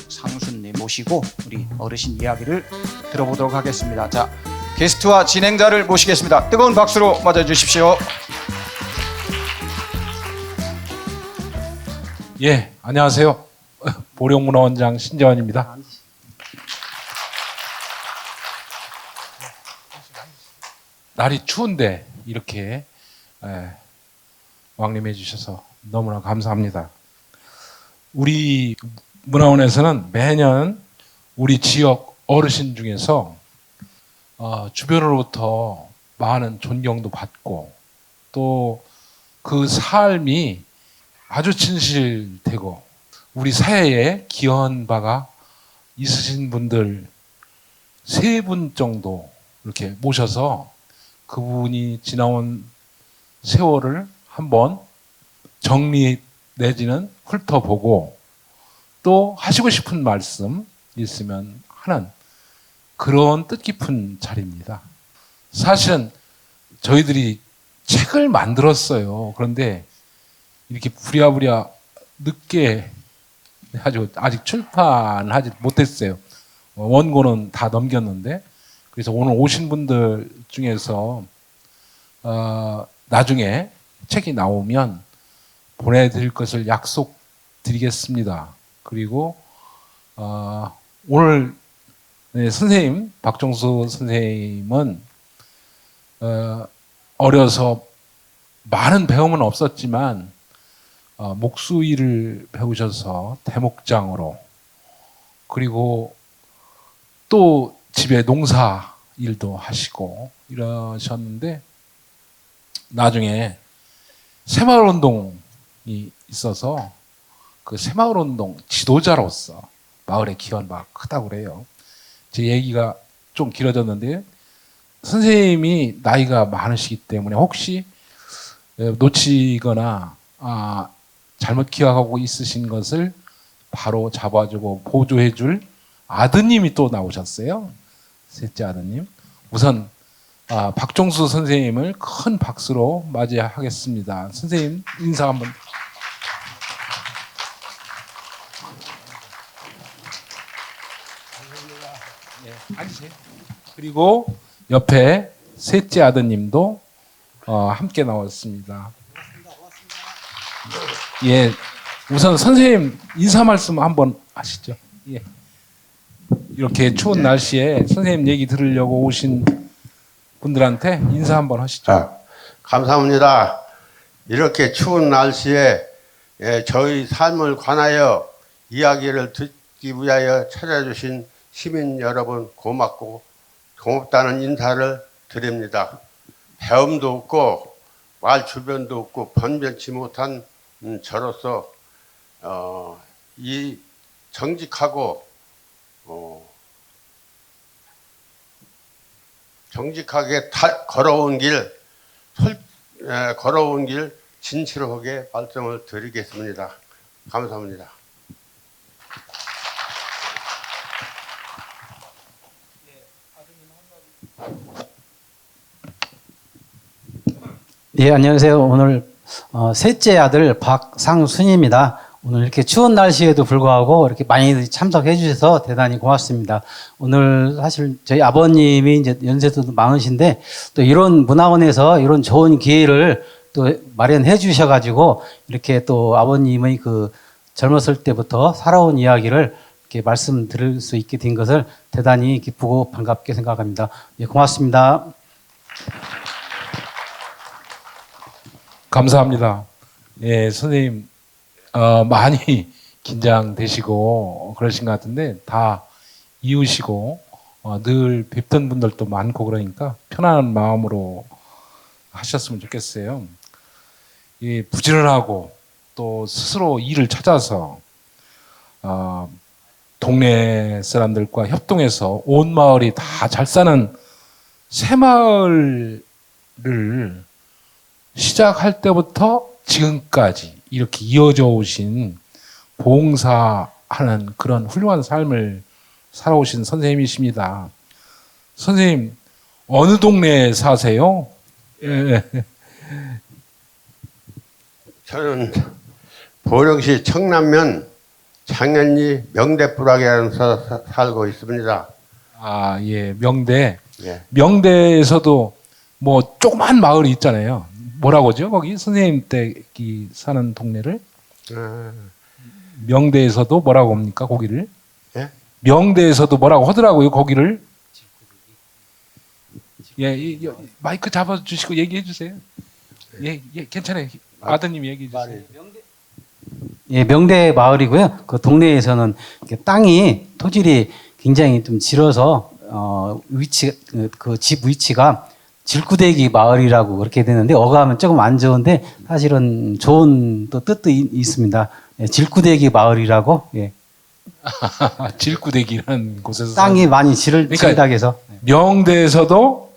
상순님 모시고 우리 어르신 이야기를 들어보도록 하겠습니다. 자, 게스트와 진행자를 모시겠습니다. 뜨거운 박수로 맞아주십시오. 예, 안녕하세요. 보령문화원장 신재환입니다. 날이 추운데 이렇게 왕림해 주셔서 너무나 감사합니다. 우리 문화원에서는 매년 우리 지역 어르신 중에서 주변으로부터 많은 존경도 받고 또 그 삶이 아주 진실되고 우리 사회에 기여한 바가 있으신 분들 3분 정도 이렇게 모셔서 그분이 지나온 세월을 한번 정리 내지는 훑어보고 또 하시고 싶은 말씀 있으면 하는 그런 뜻깊은 자리입니다. 사실은 저희들이 책을 만들었어요. 그런데 이렇게 부랴부랴 늦게 아직 출판하지 못했어요. 원고는 다 넘겼는데 그래서 오늘 오신 분들 중에서 나중에 책이 나오면 보내드릴 것을 약속드리겠습니다. 그리고 오늘 선생님 박종수 선생님은 어려서 많은 배움은 없었지만 목수일을 배우셔서 대목장으로 그리고 또 집에 농사 일도 하시고 이러셨는데 나중에 새마을운동이 있어서 그 새마을운동 지도자로서 마을에 기여한 바가 크다고 그래요. 제 얘기가 좀 길어졌는데 선생님이 나이가 많으시기 때문에 혹시 놓치거나 잘못 기억하고 있으신 것을 바로 잡아주고 보조해줄 아드님이 또 나오셨어요. 셋째 아드님. 우선 박종수 선생님을 큰 박수로 맞이하겠습니다. 선생님 인사 한번. 네, 앉으세요. 그리고 옆에 셋째 아드님도 함께 나왔습니다. 예, 우선 선생님 인사 말씀 한번 하시죠. 예. 이렇게 추운 날씨에 선생님 얘기 들으려고 오신 분들한테 인사 한번 하시죠. 감사합니다. 이렇게 추운 날씨에 저희 삶을 관하여 이야기를 듣기 위하여 찾아주신 시민 여러분 고맙다는 인사를 드립니다. 배움도 없고 말 주변도 없고 변변치 못한 저로서 이 정직하고 정직하게 걸어온 길 진실하게 말씀을 드리겠습니다. 감사합니다. 예, 안녕하세요. 오늘 셋째 아들 박상순입니다. 오늘 이렇게 추운 날씨에도 불구하고 이렇게 많이 참석해 주셔서 대단히 고맙습니다. 오늘 사실 저희 아버님이 이제 연세도 많으신데 또 이런 문화원에서 이런 좋은 기회를 또 마련해 주셔가지고 이렇게 또 아버님의 그 젊었을 때부터 살아온 이야기를 이렇게 말씀 들을 수 있게 된 것을 대단히 기쁘고 반갑게 생각합니다. 예, 고맙습니다. 감사합니다. 예, 선생님 많이 긴장되시고 그러신 것 같은데 다 이웃이고 늘 뵙던 분들도 많고 그러니까 편안한 마음으로 하셨으면 좋겠어요. 예, 부지런하고 또 스스로 일을 찾아서 동네 사람들과 협동해서 온 마을이 다 잘 사는 새마을을 시작할 때부터 지금까지 이렇게 이어져 오신 봉사하는 그런 훌륭한 삶을 살아오신 선생님이십니다. 선생님, 어느 동네에 사세요? 예. 저는 보령시 청남면 창현리 명대부락에서 살고 있습니다. 아, 예, 명대. 예. 명대에서도 뭐 조그만 마을이 있잖아요. 뭐라고 하죠? 거기 선생님 댁이 사는 동네를 명대에서도 뭐라고 합니까? 거기를? 예? 명대에서도 뭐라고 하더라고요. 거기를. 예, 마이크 잡아주시고 얘기해 주세요. 예, 예, 괜찮아요. 아드님 얘기해 주세요. 예, 명대 마을이고요. 그 동네에서는 이렇게 땅이 토질이 굉장히 좀 질어서 위치 그 집 위치가 질구대기 마을이라고 그렇게 되는데 어감은 조금 안 좋은데 사실은 좋은 또 뜻도 있습니다. 예, 질구대기 마을이라고 예. 질구대기라는 곳에서 땅이 많이 그러니까 질다해서 명대에서도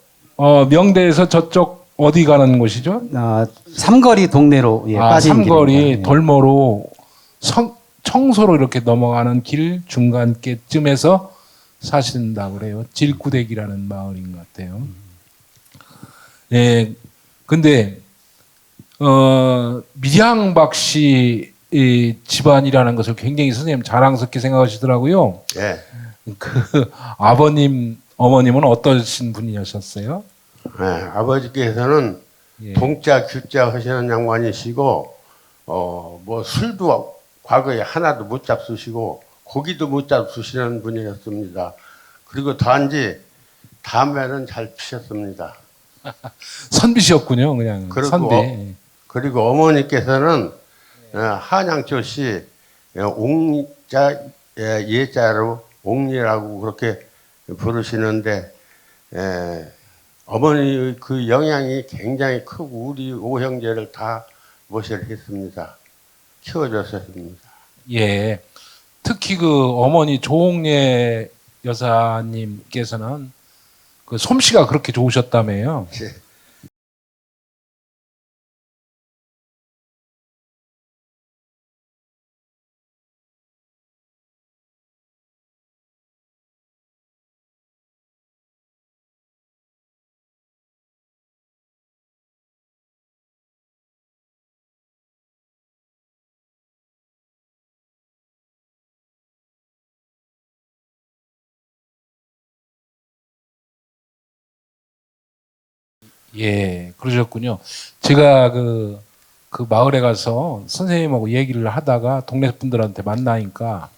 명대에서 저쪽 어디 가는 곳이죠? 삼거리 동네로 예, 빠진 삼거리 길입니다. 예. 돌모로 청소로 이렇게 넘어가는 길 중간께쯤에서 사신다고 그래요. 질구대기라는 마을인 것 같아요. 예, 근데 밀양박 씨 집안이라는 것을 굉장히 선생님 자랑스럽게 생각하시더라고요. 예. 그 아버님, 어머님은 어떠신 분이셨어요? 예, 아버지께서는 예. 동자 규자 하시는 양반이시고 뭐 술도 과거에 하나도 못 잡수시고 고기도 못 잡수시는 분이었습니다. 그리고 단지 담배는 잘 피셨습니다. 선비셨군요, 그냥 그리고 선비. 그리고 어머니께서는 한양조씨 옹자 예자로 옹리라고 그렇게 부르시는데 어머니 그 영향이 굉장히 크고 우리 오형제를 다 모셔했습니다. 키워줬습니다. 예. 특히 그 어머니 조홍래 여사님께서는 그 솜씨가 그렇게 좋으셨다며요. 예. 예, 그러셨군요. 제가 그 마을에 가서 선생님하고 얘기를 하다가 동네 분들한테 만나니까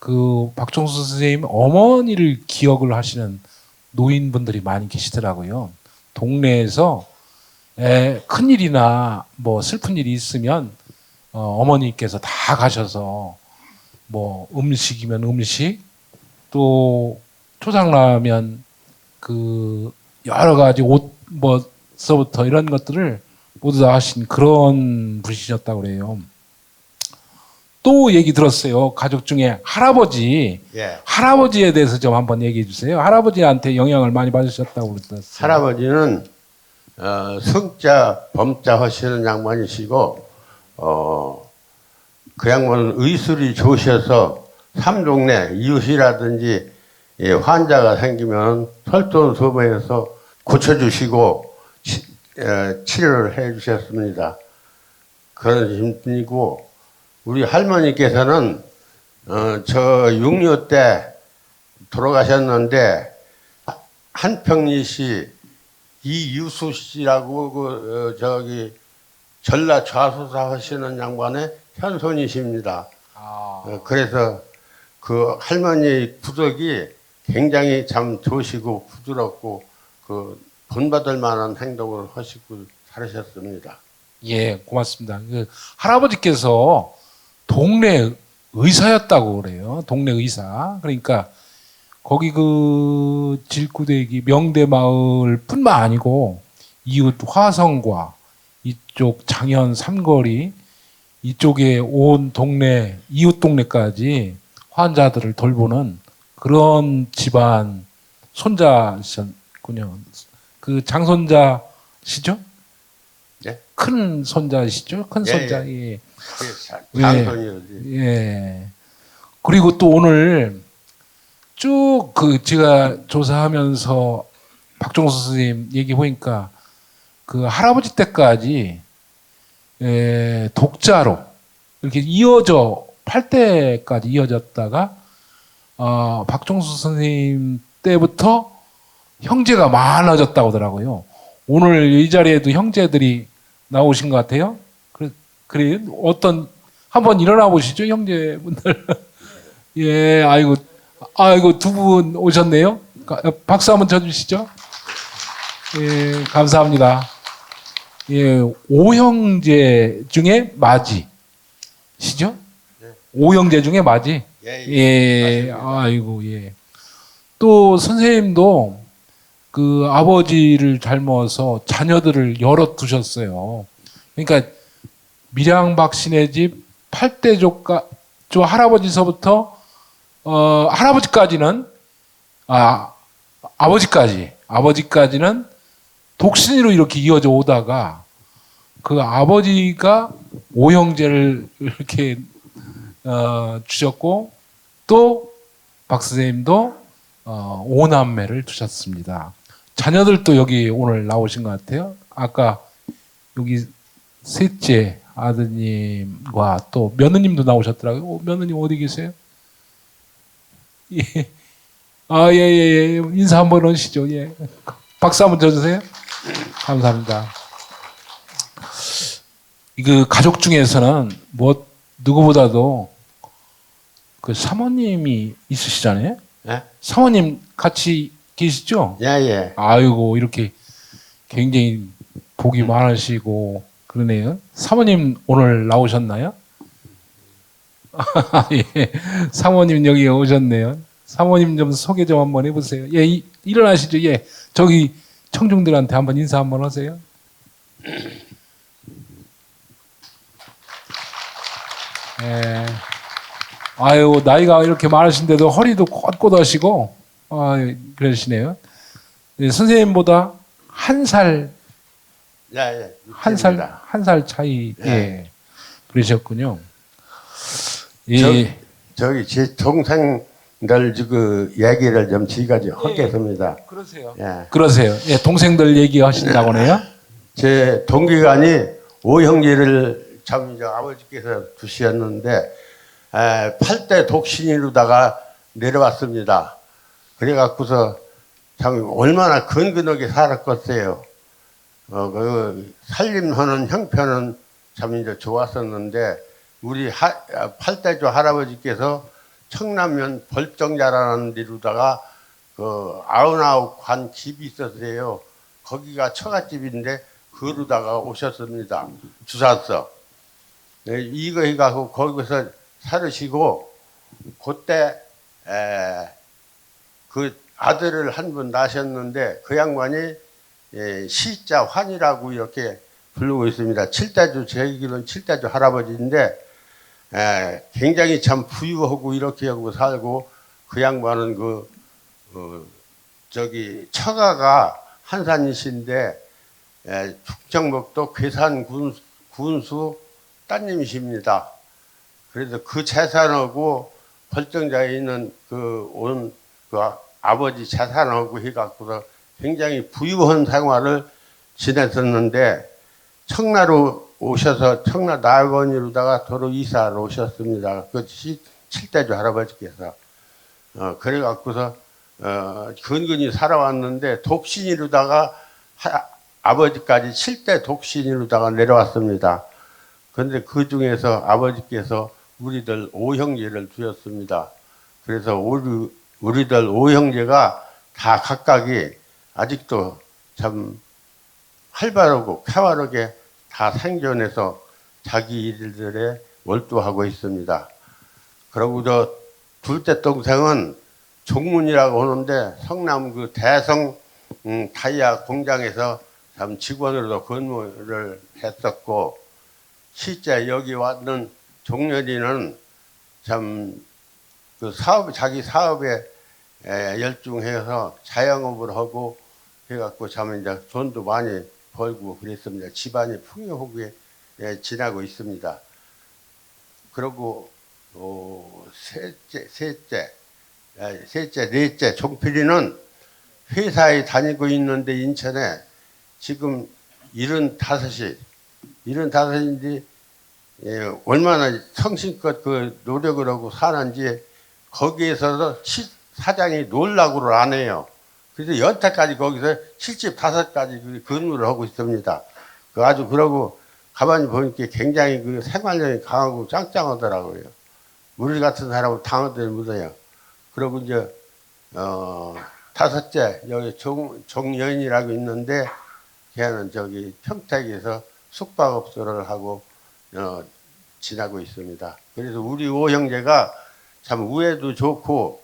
그 박종수 선생님 어머니를 기억을 하시는 노인분들이 많이 계시더라고요. 동네에서 큰일이나 뭐 슬픈 일이 있으면 어머니께서 다 가셔서 뭐 음식이면 음식 또 초장라면 그 여러 가지 옷 뭐서부터 이런 것들을 모두 다 하신 그런 분이셨다고 그래요. 또 얘기 들었어요. 가족 중에 할아버지, 예. 할아버지에 대해서 좀 한번 얘기해 주세요. 할아버지한테 영향을 많이 받으셨다고 그랬어요. 할아버지는 성자 범자 하시는 양반이시고 그 양반은 의술이 좋으셔서 삼동네 이웃이라든지 환자가 생기면 설돈소매에서 고쳐주시고 치료를 해주셨습니다. 그런 분이고 우리 할머니께서는 저 6.25 때 돌아가셨는데 한평리시 이유수 씨라고 저기 전라 좌수사 하시는 양반의 현손이십니다. 그래서 그 할머니 구덕이 굉장히 참 좋으시고 부드럽고 그 본받을 만한 행동을 하시고 살으셨습니다. 예, 고맙습니다. 그 할아버지께서 동네 의사였다고 그래요. 동네 의사. 그러니까 거기 그 질구대기 명대마을뿐만 아니고 이웃 화성과 이쪽 장현 삼거리 이쪽에 온 동네 이웃 동네까지 환자들을 돌보는 그런 집안 손자셨군요. 그 장손자시죠? 네? 큰 손자시죠? 큰 예, 손자. 예. 예. 장손이었지. 예. 그리고 또 오늘 쭉 그 제가 조사하면서 박종수 선생님 얘기 보니까 그 할아버지 때까지 독자로 이렇게 이어져 8대까지 이어졌다가 박종수 선생님 때부터 형제가 많아졌다고 하더라고요. 오늘 이 자리에도 형제들이 나오신 것 같아요. 그래요? 한번 일어나 보시죠, 형제분들. 예, 아이고, 두 분 오셨네요. 박수 한번 쳐주시죠. 예, 감사합니다. 예, 오형제 중에 맞이시죠? 오형제 중에 맞이? 예, 아이고, 예. 또 선생님도 그 아버지를 닮아서 자녀들을 여럿 두셨어요. 그러니까 밀양박신의 집 8대조 할아버지서부터 할아버지까지는 아버지까지는 독신으로 이렇게 이어져 오다가 그 아버지가 오형제를 이렇게 주셨고 또 박 선생님도 오남매를 두셨습니다. 자녀들도 여기 오늘 나오신 것 같아요. 아까 여기 셋째 아드님과 또 며느님도 나오셨더라고요. 며느님 어디 계세요? 예. 예. 인사 한번 하시죠. 예. 박수 한번 쳐주세요. 감사합니다. 그 가족 중에서는 누구보다도 그 사모님이 있으시잖아요. 예? 사모님 같이 계시죠? 예. 아이고, 이렇게 굉장히 복이 많으시고 그러네요. 사모님 오늘 나오셨나요? 예. 사모님 여기 오셨네요. 사모님 좀 소개 좀 한번 해보세요. 예, 일어나시죠. 예. 저기 청중들한테 한번 인사 한번 하세요. 예. 아유, 나이가 이렇게 많으신데도 허리도 꼿꼿하시고, 그러시네요. 예, 선생님보다 한 살 한 차이, 예. 예. 그러셨군요. 예. 저기 제 동생들 그 얘기를 좀 지금까지 하겠습니다. 그러세요. 예. 그러세요. 예, 동생들 얘기하신다고 하네요. 제 동기간이 오형제를 참 이제 아버지께서 두셨는데 8대 독신이로다가 내려왔습니다. 그래갖고서 참 얼마나 근근하게 살았겠어요. 그 살림하는 형편은 참 이제 좋았었는데 우리 8대조 할아버지께서 청남면 벌정자라는 데로다가 그 99관 집이 있었어요. 거기가 처갓집인데 그로다가 오셨습니다. 주사서. 네, 이거 해가지고 거기서 살으시고 그때 그 아들을 한 분 낳으셨는데 그 양반이 시자 환이라고 이렇게 부르고 있습니다. 7대조 제기는 7대조 할아버지인데 굉장히 참 부유하고 이렇게 하고 살고 그 양반은 저기 처가가 한산이신데 축정목도 괴산 군수 따님이십니다. 그래서 그 재산하고 벌정자에 있는 온 아버지 재산하고 해갖고서 굉장히 부유한 생활을 지냈었는데 청라로 오셔서 청라 나건이로다가 도로 이사를 오셨습니다. 그 7대조 할아버지께서 그래갖고서 근근히 살아왔는데 독신이로다가 아버지까지 7대 독신이로다가 내려왔습니다. 그런데 그 중에서 아버지께서 우리들 오형제를 두셨습니다. 그래서 우리들 오형제가 다 각각이 아직도 참 활발하고 쾌활하게 다 생존해서 자기 일들에 몰두하고 있습니다. 그리고 저 둘째 동생은 종문이라고 하는데 성남 그 대성 타이어 공장에서 참 직원으로도 근무를 했었고 실제 여기 왔는 종렬이는 참 그 자기 사업에 열중해서 자영업을 하고 해갖고 참 이제 돈도 많이 벌고 그랬습니다. 집안이 풍요하게 지나고 있습니다. 그리고 넷째 종필이는 회사에 다니고 있는데 인천에 지금 75인데 얼마나 성심껏 그 노력을 하고 사는지 거기에서도 사장이 놀라고를 안 해요. 그래서 여태까지 거기서 75가지 근무를 하고 있습니다. 그 아주 그러고 가만히 보니까 굉장히 그 생활력이 강하고 짱짱하더라고요. 우리 같은 사람은 당어들 묻어요. 그리고 이제 다섯째 여기 정여인이라고 있는데 걔는 저기 평택에서 숙박업소를 하고 지나고 있습니다. 그래서 우리 오형제가 참 우애도 좋고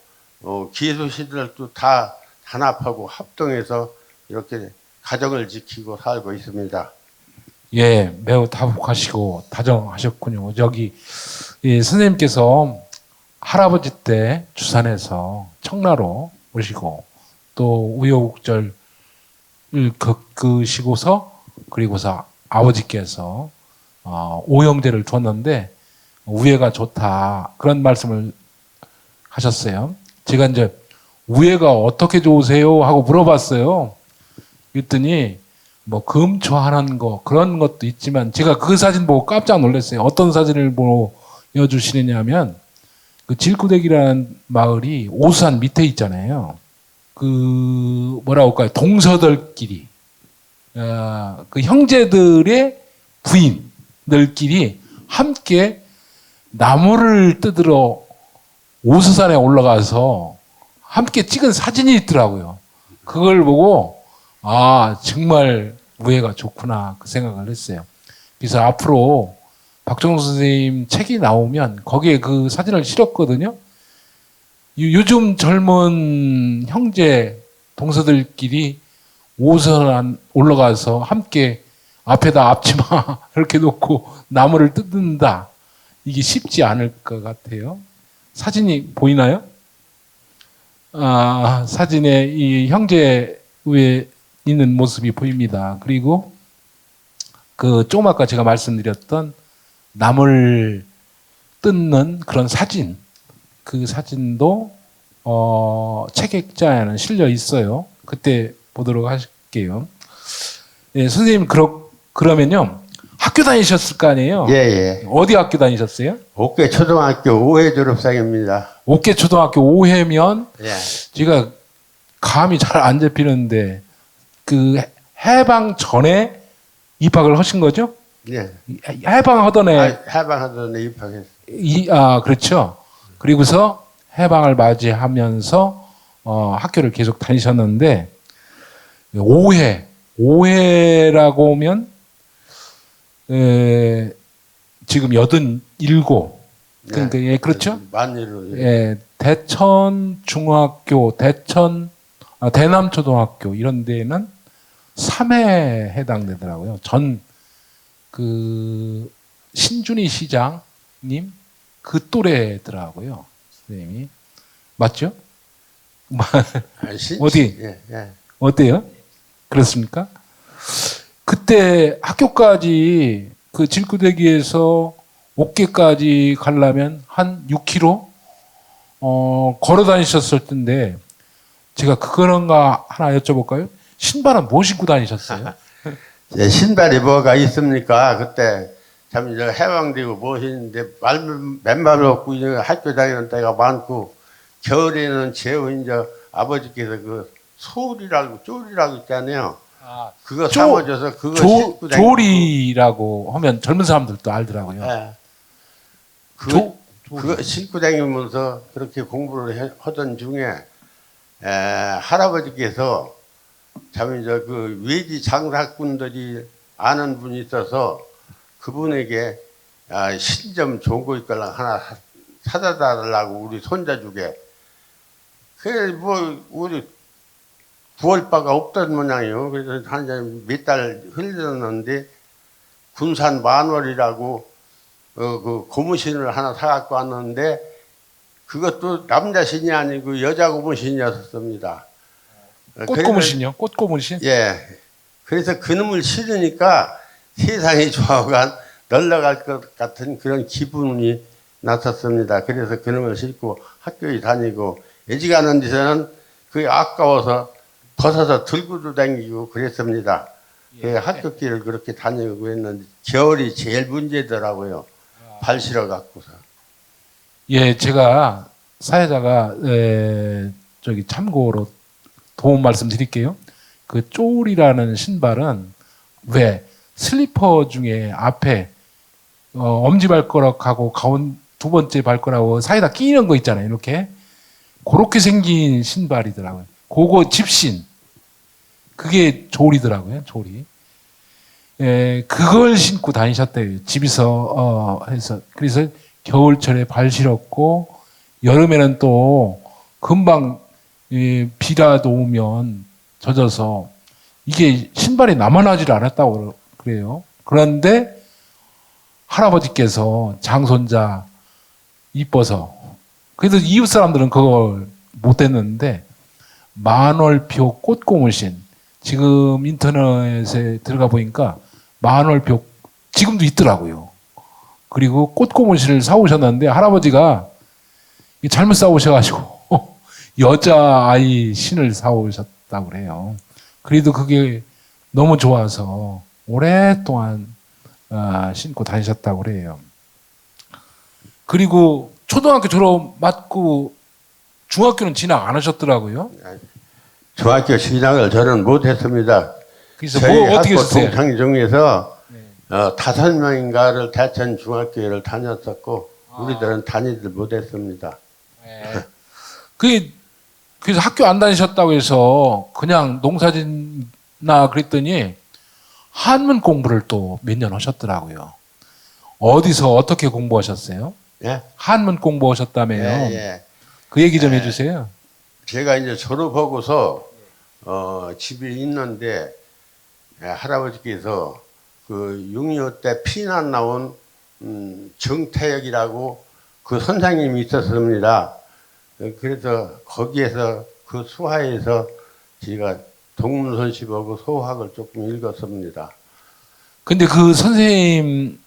기수시들도 다 단합하고 합동해서 이렇게 가정을 지키고 살고 있습니다. 예, 매우 다복하시고 다정하셨군요. 저기 선생님께서 할아버지 때 주산에서 청라로 오시고 또 우여곡절을 겪으시고서 그리고서 아버지께서 오형제를 뒀는데 우애가 좋다 그런 말씀을 하셨어요. 제가 이제 우애가 어떻게 좋으세요 하고 물어봤어요. 그랬더니 뭐 금초하는 거 그런 것도 있지만 제가 그 사진 보고 깜짝 놀랐어요. 어떤 사진을 보여주시느냐면 그 질구댁이라는 마을이 오수산 밑에 있잖아요. 그 뭐라고 할까요? 동서들끼리 그 형제들의 부인들끼리 함께 나무를 뜯으러 오수산에 올라가서 함께 찍은 사진이 있더라고요. 그걸 보고 아 정말 우애가 좋구나 그 생각을 했어요. 그래서 앞으로 박정수 선생님 책이 나오면 거기에 그 사진을 실었거든요. 요즘 젊은 형제 동서들끼리 오선 올라가서 함께 앞에다 앞치마 이렇게 놓고 나무를 뜯는다. 이게 쉽지 않을 것 같아요. 사진이 보이나요? 사진에 이 형제 위에 있는 모습이 보입니다. 그리고 그 조금 아까 제가 말씀드렸던 나무를 뜯는 그런 사진, 그 사진도 책액자에는 실려 있어요. 그때 보도록 할게요. 예, 선생님 그러면요 학교 다니셨을 거 아니에요? 예, 예. 어디 학교 다니셨어요? 옥계 초등학교 5회 졸업생입니다. 옥계 초등학교 5회면 예. 제가 감이 잘 안 잡히는데 그 해방 전에 입학을 하신 거죠? 예. 해방하던 해 해방하던 애 입학했어요. 그렇죠. 그리고서 해방을 맞이하면서 학교를 계속 다니셨는데 5회라고 하면 지금 87 그러니까 예, 그렇죠. 만일로 예, 대천 중학교, 대남초등학교 이런 데는 3회에 해당되더라고요. 전 그 신준희 시장님 그 또래더라고요. 선생님이 맞죠? 어디? 예, 예. 어때요? 그렇습니까? 그때 학교까지 그 질구대기에서 옥계까지 가려면 한 6km 걸어 다니셨을 텐데 제가 그런가 하나 여쭤볼까요? 신발은 뭐 신고 다니셨어요? 예, 신발이 뭐가 있습니까? 그때 참 이제 해방되고 무엇인데 맨발 없고 이제 학교 다니는 때가 많고 겨울에는 제우 이제 아버지께서 그 소리라고 쪼리라고 있잖아요. 그거 사모줘서 그거 신고 다니고. 조리라고 하면 젊은 사람들도 알더라고요. 예. 그거 신고 다니면서 그렇게 공부를 하던 중에 할아버지께서 참 이제 그 외지 장사꾼들이 아는 분이 있어서 그분에게 신점 좋은 거 있걸랑 하나 사다 달라고 우리 손자 주게. 그래 뭐 우리 구할 바가 없던 모양이요. 그래서 한 몇 달 흘렸는데 군산 만월이라고 그 고무신을 하나 사갖고 왔는데 그것도 남자 신이 아니고 여자 고무신이었습니다. 꽃고무신이요? 꽃고무신? 예. 그래서 그놈을 신으니까 세상이 좋아가 널러갈 것 같은 그런 기분이 났었습니다. 그래서 그놈을 신고 학교에 다니고 애지가는 데서는 그게 아까워서 벗어서 들고도 다니고 그랬습니다. 그 학교길을 그렇게 다니고 했는데 겨울이 제일 문제더라고요. 발 실어 갖고서. 예, 제가 사회자가 저기 참고로 도움 말씀드릴게요. 그 쫄이라는 신발은 왜 슬리퍼 중에 앞에 엄지 발가락하고 가운 두 번째 발가락하고 사이다 끼는 거 있잖아요. 이렇게 그렇게 생긴 신발이더라고요. 그거 집신 그게 졸이더라고요. 졸이. 예, 그걸 신고 다니셨대요. 집에서 해서 그래서 겨울철에 발 실었고 여름에는 또 금방 비라도 오면 젖어서 이게 신발이 남아나질 않았다고 그래요. 그런데 할아버지께서 장손자 이뻐서 그래도 이웃 사람들은 그걸 못했는데 만월표 꽃고무신 지금 인터넷에 들어가 보니까 만월표 지금도 있더라고요. 그리고 꽃고무신을 사오셨는데 할아버지가 잘못 사오셔가지고 여자아이 신을 사오셨다고 그래요. 그래도 그게 너무 좋아서 오랫동안 신고 다니셨다고 그래요. 그리고 초등학교 졸업 맞고 중학교는 진학 안 하셨더라고요. 중학교 진학을 저는 못했습니다. 그래서 저희 뭐 어떻게 학교 했어요? 동창 중에서 5명인가를 대천 중학교를 다녔었고 우리들은 다니질 못했습니다. 네. 그래서 학교 안 다니셨다고 해서 그냥 농사짓나 그랬더니 한문 공부를 또 몇 년 하셨더라고요. 어디서 어떻게 공부하셨어요? 예? 한문 공부하셨다며요. 예. 그 얘기 좀 해주세요. 제가 이제 졸업하고서 집에 있는데 할아버지께서 그 6.25 때 피난 나온 정태혁이라고 그 선생님이 있었습니다. 그래서 거기에서 그 수하에서 제가 동문선식하고 소학을 조금 읽었습니다. 근데 그 선생님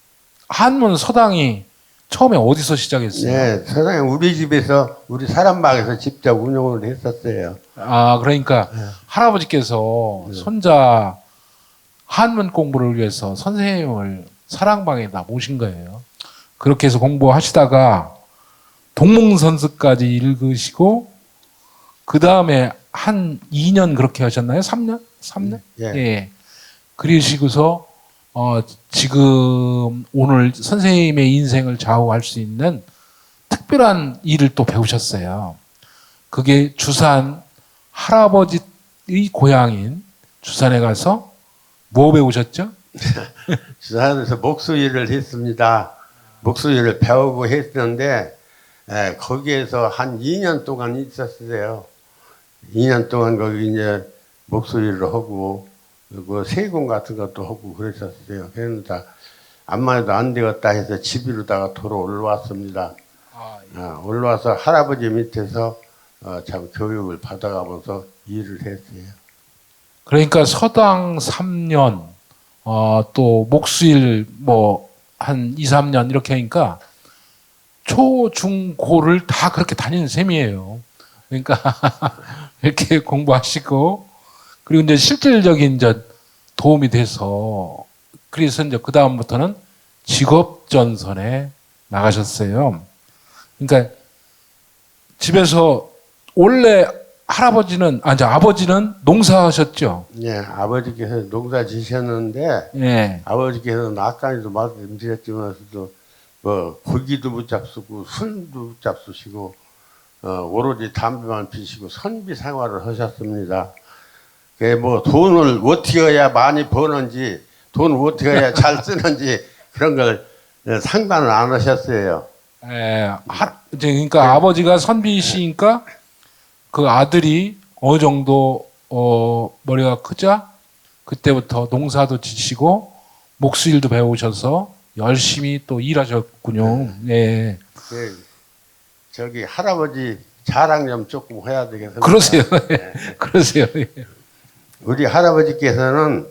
한문 서당이 처음에 어디서 시작했어요? 네, 선생님 우리 집에서 우리 사람방에서 직접 운영을 했었어요. 아, 그러니까 할아버지께서 손자 한문 공부를 위해서 선생님을 사랑방에다 모신 거예요. 그렇게 해서 공부하시다가 동몽선수까지 읽으시고 그 다음에 한 2년 그렇게 하셨나요? 3년? 3년? 예. 그러시고서 지금 오늘 선생님의 인생을 좌우할 수 있는 특별한 일을 또 배우셨어요. 그게 주산 할아버지의 고향인 주산에 가서 뭐 배우셨죠? 주산에서 목수일을 했습니다. 목수일을 배우고 했는데 거기에서 한 2년 동안 있었어요. 2년 동안 거기 이제 목수일을 하고 그 세금 같은 것도 하고 그랬었어요. 그러니까 암만 해도 안 되겠다 해서 집으로다가 도로 올라왔습니다. 올라와서 할아버지 밑에서 참 교육을 받아가면서 일을 했어요. 그러니까 서당 3년, 또 목수일 뭐 한 2, 3년 이렇게 하니까 초, 중, 고를 다 그렇게 다니는 셈이에요. 그러니까 이렇게 공부하시고 그리고 이제 실질적인 이제 도움이 돼서 그래서 이제 그 다음부터는 직업 전선에 나가셨어요. 그러니까 집에서 원래 할아버지는 아버지는 농사하셨죠. 예, 아버지께서 농사 지셨는데 예. 아버지께서는 아까도 말씀드렸지만서도 뭐 고기도 못 잡수고 술도 못 잡수시고 오로지 담배만 피시고 선비 생활을 하셨습니다. 뭐 돈을 어떻게 해야 많이 버는지 돈을 어떻게 해야 잘 쓰는지 그런 걸 상관을 안 하셨어요. 예. 그러니까 아버지가 선비시니까 그 아들이 어느 정도 머리가 크자 그때부터 농사도 지시고 목수일도 배우셔서 열심히 또 일하셨군요. 예. 저기 할아버지 자랑 좀 조금 해야 되겠습니다. 그러세요. 네. 그러세요. 우리 할아버지께서는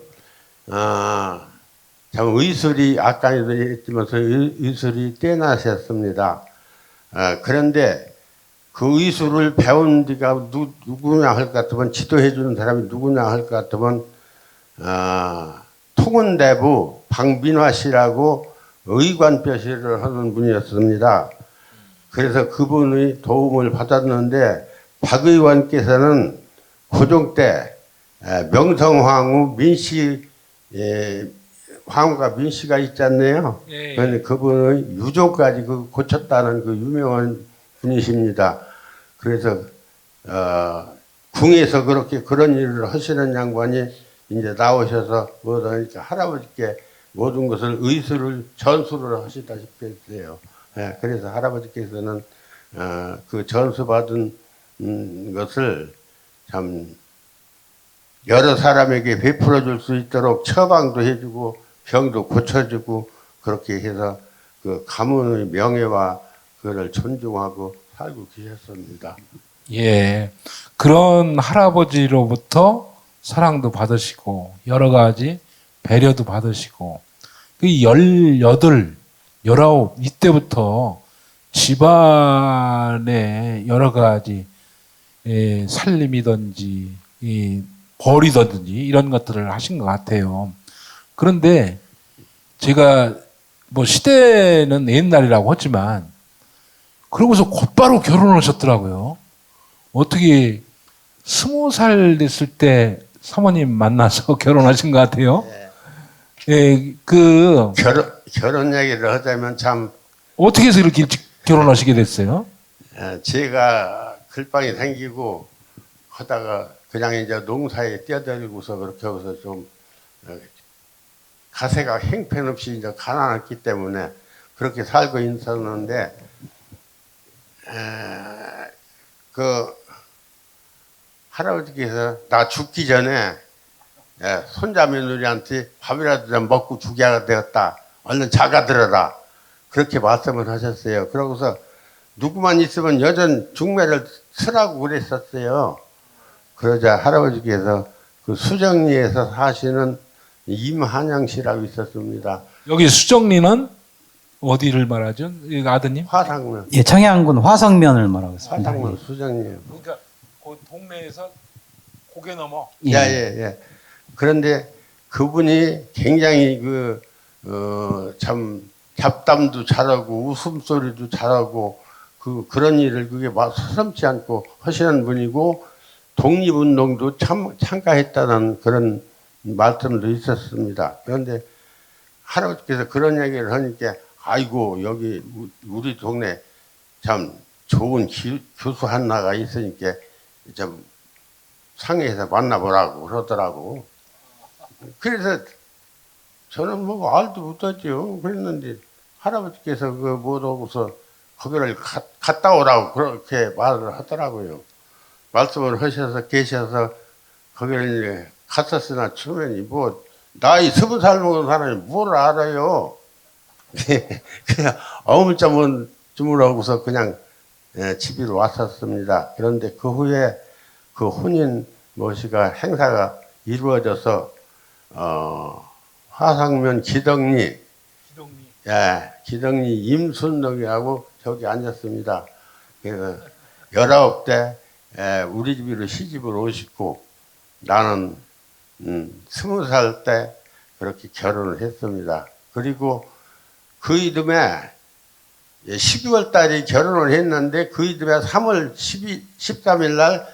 참 의술이 아까도 했지만서 의술이 뛰어나셨습니다. 그런데 그 의술을 배운 데가 누구냐 할 것 같으면 지도해 주는 사람이 누구냐 할 것 같으면 통은대부 박민화 씨라고 의관벼시를 하는 분이었습니다. 그래서 그분의 도움을 받았는데 박 의원께서는 고종 때 명성황후 민씨 황후가 민씨가 있잖아요. 예, 예. 그런데 그분의 유족까지 고쳤다는 그 유명한 분이십니다. 그래서 궁에서 그렇게 그런 일을 하시는 양반이 이제 나오셔서 뭐다니까 할아버지께 모든 것을 전수를 하시다시피 했어요. 예, 그래서 할아버지께서는 그 전수받은 것을 참 여러 사람에게 베풀어 줄 수 있도록 처방도 해주고 병도 고쳐주고 그렇게 해서 그 가문의 명예와 그를 존중하고 살고 계셨습니다. 예. 그런 할아버지로부터 사랑도 받으시고 여러 가지 배려도 받으시고 그 18, 19 이때부터 집안의 여러 가지 살림이든지 벌이든지 이런 것들을 하신 것 같아요. 그런데 제가 뭐 시대는 옛날이라고 했지만 그러고서 곧바로 결혼하셨더라고요. 어떻게 20살 됐을 때 사모님 만나서 결혼하신 것 같아요. 예, 결혼 얘기를 하자면 참 어떻게 해서 이렇게 일찍 결혼하시게 됐어요? 제가 글빵이 생기고 하다가 그냥 이제 농사에 뛰어들고서 그렇게 하고서 좀 가세가 형편없이 이제 가난했기 때문에 그렇게 살고 있었는데 그 할아버지께서 나 죽기 전에 손자 며느리한테 밥이라도 좀 먹고 죽여야 되었다. 얼른 자가 들어라. 그렇게 말씀을 하셨어요. 그러고서 누구만 있으면 여전 중매를 쓰라고 그랬었어요. 그러자 할아버지께서 그 수정리에서 사시는 임한양 씨라고 있었습니다. 여기 수정리는 어디를 말하죠? 이 아드님? 화상면. 예, 청양군 화성면을 말하고 있습니다. 화상면 수정리요. 그러니까 그 동네에서 고개 넘어. 예. 예. 그런데 그분이 굉장히 참 잡담도 잘하고 웃음소리도 잘하고 그런 일을 그게 서슴지 않고 하시는 분이고 독립운동도 참가했다는 그런 말씀도 있었습니다. 그런데 할아버지께서 그런 얘기를 하니까 아이고 여기 우리 동네 참 좋은 교수 하나가 있으니까 좀 상해에서 만나보라고 그러더라고. 그래서 저는 뭐 알도 못하죠. 그랬는데 할아버지께서 못 오고서 거기를 갔다 오라고 그렇게 말을 하더라고요. 말씀을 하셔서 계셔서 거기를 이제 갔었으나 처음에는 뭐 나이 20살 먹은 사람이 뭘 알아요. 그냥 어물쩡한 주물하고서 그냥 집으로 왔었습니다. 그런데 그 후에 그 혼인 모시가 행사가 이루어져서 화상면 기덕리 임순덕이하고 저기 앉았습니다. 그래서 19대 우리 집으로 시집을 오시고 나는 20살 때 그렇게 결혼을 했습니다. 그리고 그 이듬해 12월 달에 결혼을 했는데 그 이듬해 3월 13일 날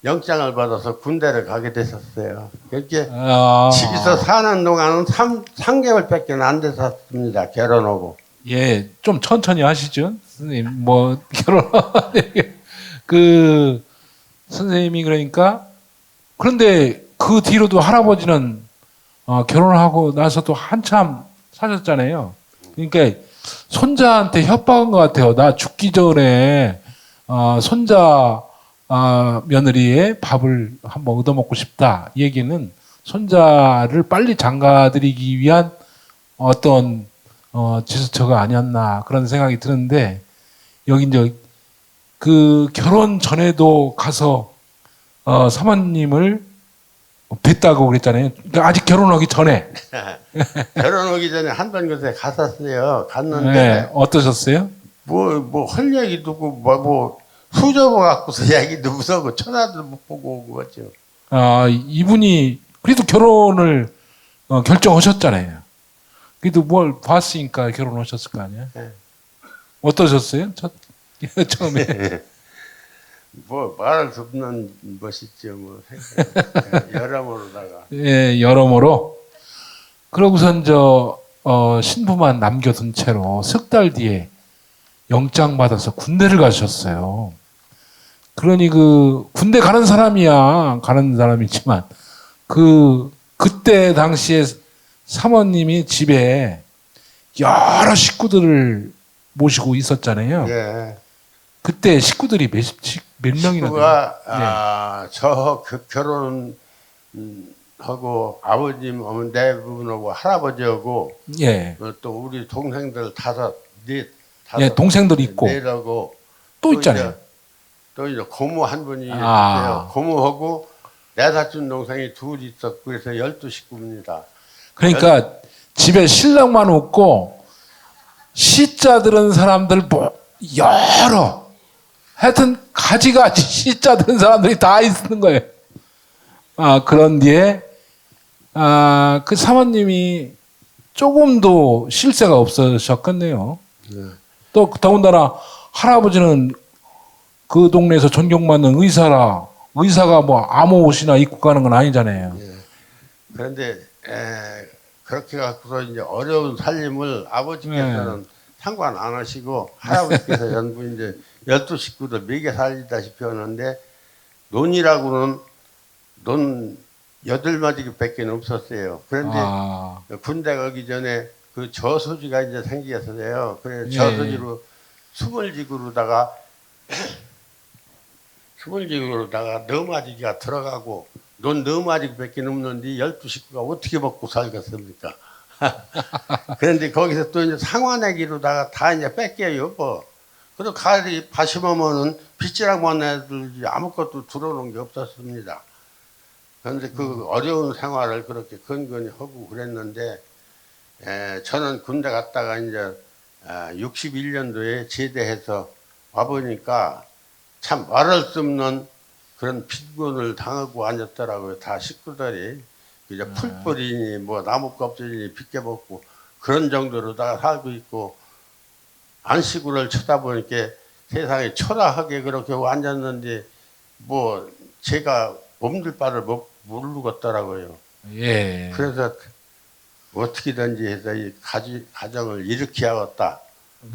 영장을 받아서 군대를 가게 됐었어요. 그렇게 집에서 사는 동안은 3개월밖에 안 됐었습니다. 결혼하고. 예, 좀 천천히 하시죠, 선생님. 뭐 결혼 선생님이 그러니까 그런데 그 뒤로도 할아버지는 결혼하고 나서도 한참 사셨잖아요. 그러니까 손자한테 협박한 것 같아요. 나 죽기 전에 손자 며느리의 밥을 한번 얻어먹고 싶다. 이 얘기는 손자를 빨리 장가들이기 위한 어떤 제스처가 아니었나 그런 생각이 드는데 여기 이제 그 결혼 전에도 가서 사모님을 뵀다고 그랬잖아요. 그러니까 아직 결혼하기 전에. 결혼하기 전에 한 번 그때 갔었어요. 갔는데 네, 어떠셨어요? 뭐 할 얘기도 없고 뭐 수저보 갖고서 얘기도 무서워 쳐다도 못 보고 오고 그랬죠. 이분이 그래도 결혼을 결정하셨잖아요. 그래도 뭘 봤으니까 결혼하셨을 거 아니야? 네. 어떠셨어요? 처음에. 뭐 말할 수 없는 멋있죠. 뭐 여러모로다가 예, 여러모로. 그러고선 신부만 남겨둔 채로 석 달 뒤에 영장 받아서 군대를 가셨어요. 그러니 군대 가는 사람이지만 그때 당시에 사모님이 집에 여러 식구들을 모시고 있었잖아요. 예. 그때 식구들이 몇 명이나 식구가 결혼 하고 아버님, 어머니 네 분하고 할아버지하고 예. 또 우리 동생들 다섯. 예, 동생들 있고 넷하고 또 있잖아요. 또 이제 고모 한 분이 아. 있어요. 고모하고 내 사촌 동생이 둘 있었고 그래서 12식구입니다. 그러니까 집에 신랑만 없고 시자 들은 사람들 여러 하여튼 가지가지 시자 들은 사람들이 다 있는 거예요. 그런 뒤에 그 사모님이 조금도 실세가 없으셨겠네요. 네. 또 더군다나 할아버지는 그 동네에서 존경받는 의사가 뭐 아무 옷이나 입고 가는 건 아니잖아요. 예. 그런데 그렇게 갖고서 이제 어려운 살림을 아버지께서는 상관 안 하시고 할아버지께서 전부 이제 12식구들 먹여 살리다시피 하는데 논이라고는 논 8마디밖에 없었어요. 그런데 군대 가기 전에 그 저수지가 이제 생겼어요. 그래서 저수지로 수물지구로다가 너마디가 들어가고 논 너마디밖에 없는데 12식구가 어떻게 먹고 살겠습니까? 그런데 거기서 또 이제 상환내기로다가 다 이제 뺏겨요. 뭐. 그리고 가을이 바심하면은 빗질하고 애들이 아무것도 들어오는 게 없었습니다. 그런데 그 어려운 생활을 그렇게 건건히 하고 그랬는데, 저는 군대 갔다가 이제 61년도에 제대해서 와보니까 참 말할 수 없는 그런 빈곤을 당하고 앉았더라고요. 다 식구들이. 이제 풀뿌리니 뭐 나무 껍질이니 빗겨 먹고 그런 정도로 다 살고 있고, 안시구를 쳐다보니까 세상에 초라하게 그렇게 앉았는데 뭐 제가 몸둘 바를 모르겠더라고요. 예. 그래서 어떻게든지 해서 이 가정을 일으켜야겠다.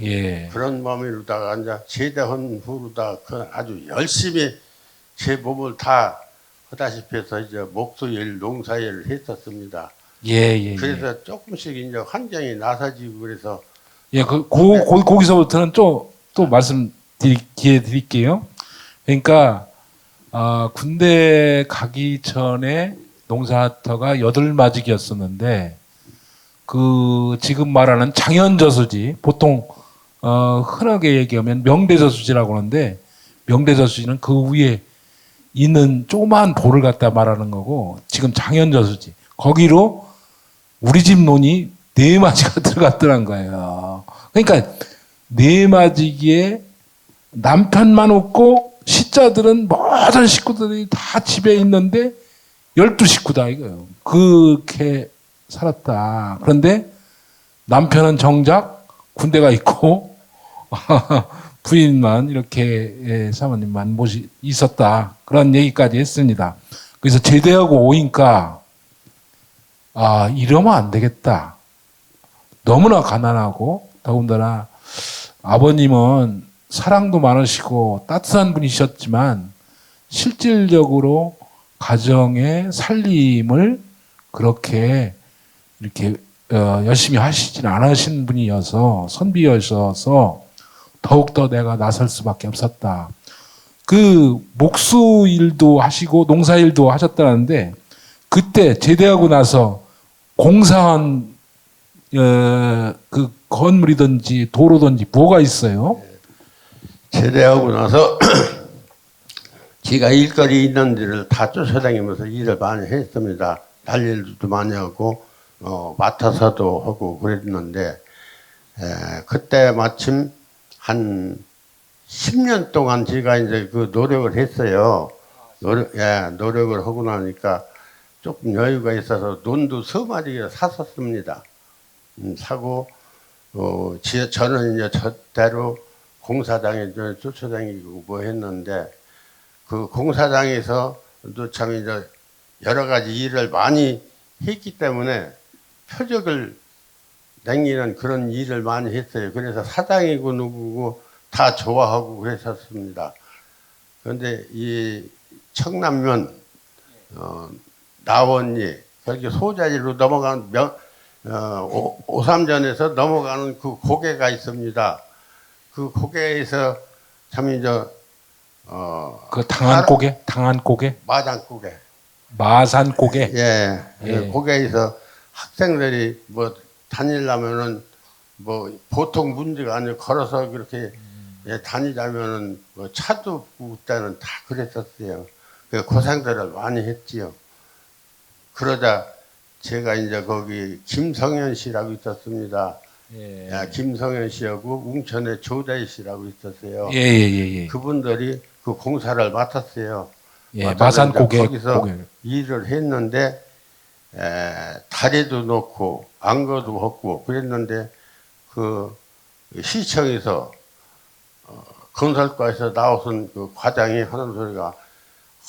예. 그런 마음으로다가 앉아 제대한 후로다가 그 아주 열심히 제 몸을 다 하다시피 해서 이제 목수일, 농사일을 했었습니다. 예. 그래서 조금씩 이제 환경이 나서지고 그래서 예, 거기서부터는 또 기회 드릴게요. 그러니까, 군대 가기 전에 농사터가 8마직이었었는데, 지금 말하는 장현저수지, 보통, 흔하게 얘기하면 명대저수지라고 하는데, 명대저수지는 그 위에 있는 조그마한 돌을 갖다 말하는 거고, 지금 장현저수지. 거기로 우리 집 논이 4마지가 들어갔더란 거예요. 그러니까 4마지기에 남편만 없고 시자들은 모든 식구들이 다 집에 있는데 12식구다 이거예요. 그렇게 살았다. 그런데 남편은 정작 군대가 있고 부인만 이렇게 사모님만 있었다. 그런 얘기까지 했습니다. 그래서 제대하고 오니까 이러면 안 되겠다. 너무나 가난하고 더군다나 아버님은 사랑도 많으시고 따뜻한 분이셨지만 실질적으로 가정의 살림을 그렇게 이렇게 열심히 하시진 않으신 분이어서 선비여서 더욱더 내가 나설 수밖에 없었다. 그 목수 일도 하시고 농사 일도 하셨다는데 그때 제대하고 나서 공사한 그 건물이든지 도로든지 뭐가 있어요? 제대하고 나서 제가 일거리 있는 데를 다 쫓아다니면서 일을 많이 했습니다. 날일도 많이 하고 맡아서도 하고 그랬는데 그때 마침 한 10년 동안 제가 이제 그 노력을 했어요. 노력을 하고 나니까 조금 여유가 있어서 논도 3마리를 샀었습니다. 사고 저는 이제 저대로 공사장에 쫓아다니고 뭐 했는데 그 공사장에서도 참 이제 여러 가지 일을 많이 했기 때문에 표적을 남기는 그런 일을 많이 했어요. 그래서 사장이고 누구고 다 좋아하고 그랬었습니다. 그런데 이 청남면 나원리 거기 소자리로 넘어가는 오삼전에서 넘어가는 그 고개가 있습니다. 그 고개에서 참 이제 그 당안고개, 당안고개, 마장고개 마산고개. 예, 예. 고개에서 학생들이 뭐 다니려면은 뭐 보통 문제가 아니고 걸어서 그렇게 예, 다니자면은 뭐 차도 없고 그때는 다 그랬었어요. 그 고생들을 많이 했지요. 그러자 제가 이제 거기 김성현 씨라고 있었습니다. 예. 야, 김성현 씨하고 웅천의 조대 씨라고 있었어요. 예, 예, 예, 예. 그분들이 그 공사를 맡았어요. 예, 마산고개. 거기서 고개. 일을 했는데 다리도 놓고 안거도 없고 그랬는데 그 시청에서 건설과에서 나오신 그 과장이 하는 소리가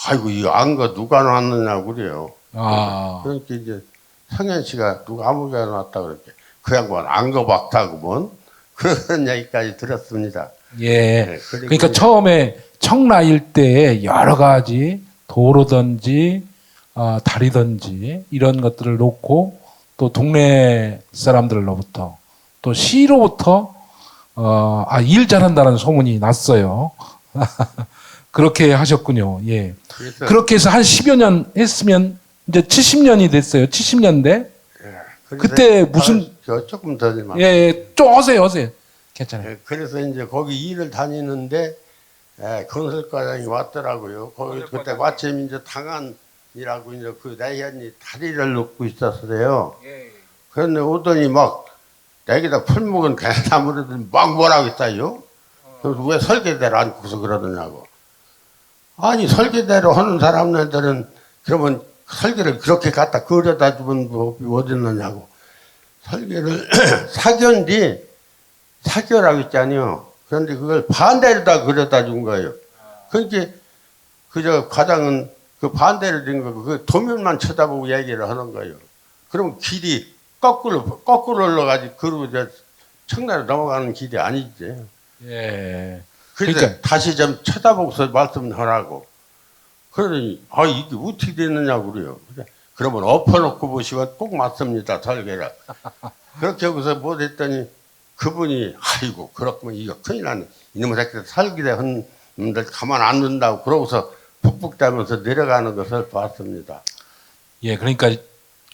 아이고 이 안거 누가 놨느냐고 그래요. 아, 그러니까 이제 성현 씨가 누가 아무가 놨다 그렇게 그 양반 안거 박다고 뭔 그런 얘기까지 들었습니다. 예. 네, 그리고 그러니까 처음에 청라 일대에 여러 가지 도로든지 다리든지 이런 것들을 놓고 또 동네 사람들로부터 또 시로부터 일 잘한다는 소문이 났어요. 그렇게 하셨군요. 예. 그래서 그렇게 해서 한 10여 년 했으면 이제 70년이 됐어요. 70년대. 그래서 그때 무슨 조금 더 좀 예, 좀 하세요. 괜찮아요. 그래서 이제 거기 일을 다니는데 건설과장이 왔더라고요. 거기 그때 마침 이제 당안이라고 이제 그 내현이 다리를 놓고 있었어요. 그런데 오더니 막 내기다 풀묵은 대나무라더니 막 뭐라고 했어요. 그래서 왜 설계대로 앉고서 그러더냐고. 아니 설계대로 하는 사람들은 그러면 설계를 그렇게 갖다 그려다 주면 뭐 어디 있느냐고. 설계를 사견디 사교라고 있잖아요. 그런데 그걸 반대로 다 그려다 준 거예요. 그러니까 그저 과장은 그 반대로 된 거, 그 도면만 쳐다보고 얘기를 하는 거예요. 그럼 길이 거꾸로 올라가지, 그리고 이제 청나로 넘어가는 길이 아니지. 예. 그래서 그러니까 다시 좀 쳐다보고서 말씀하라고. 그러더니, 이게 어떻게 됐느냐고 그래요. 그러면 엎어놓고 보시면 꼭 맞습니다, 설계를. 그렇게 하고서 뭐 했더니, 그분이 아이고 그렇구면 이거 큰일 났네 이놈의 새끼들 설계대 한 놈들 가만 안 둔다고 그러고서 푹푹 대면서 내려가는 것을 봤습니다. 예, 그러니까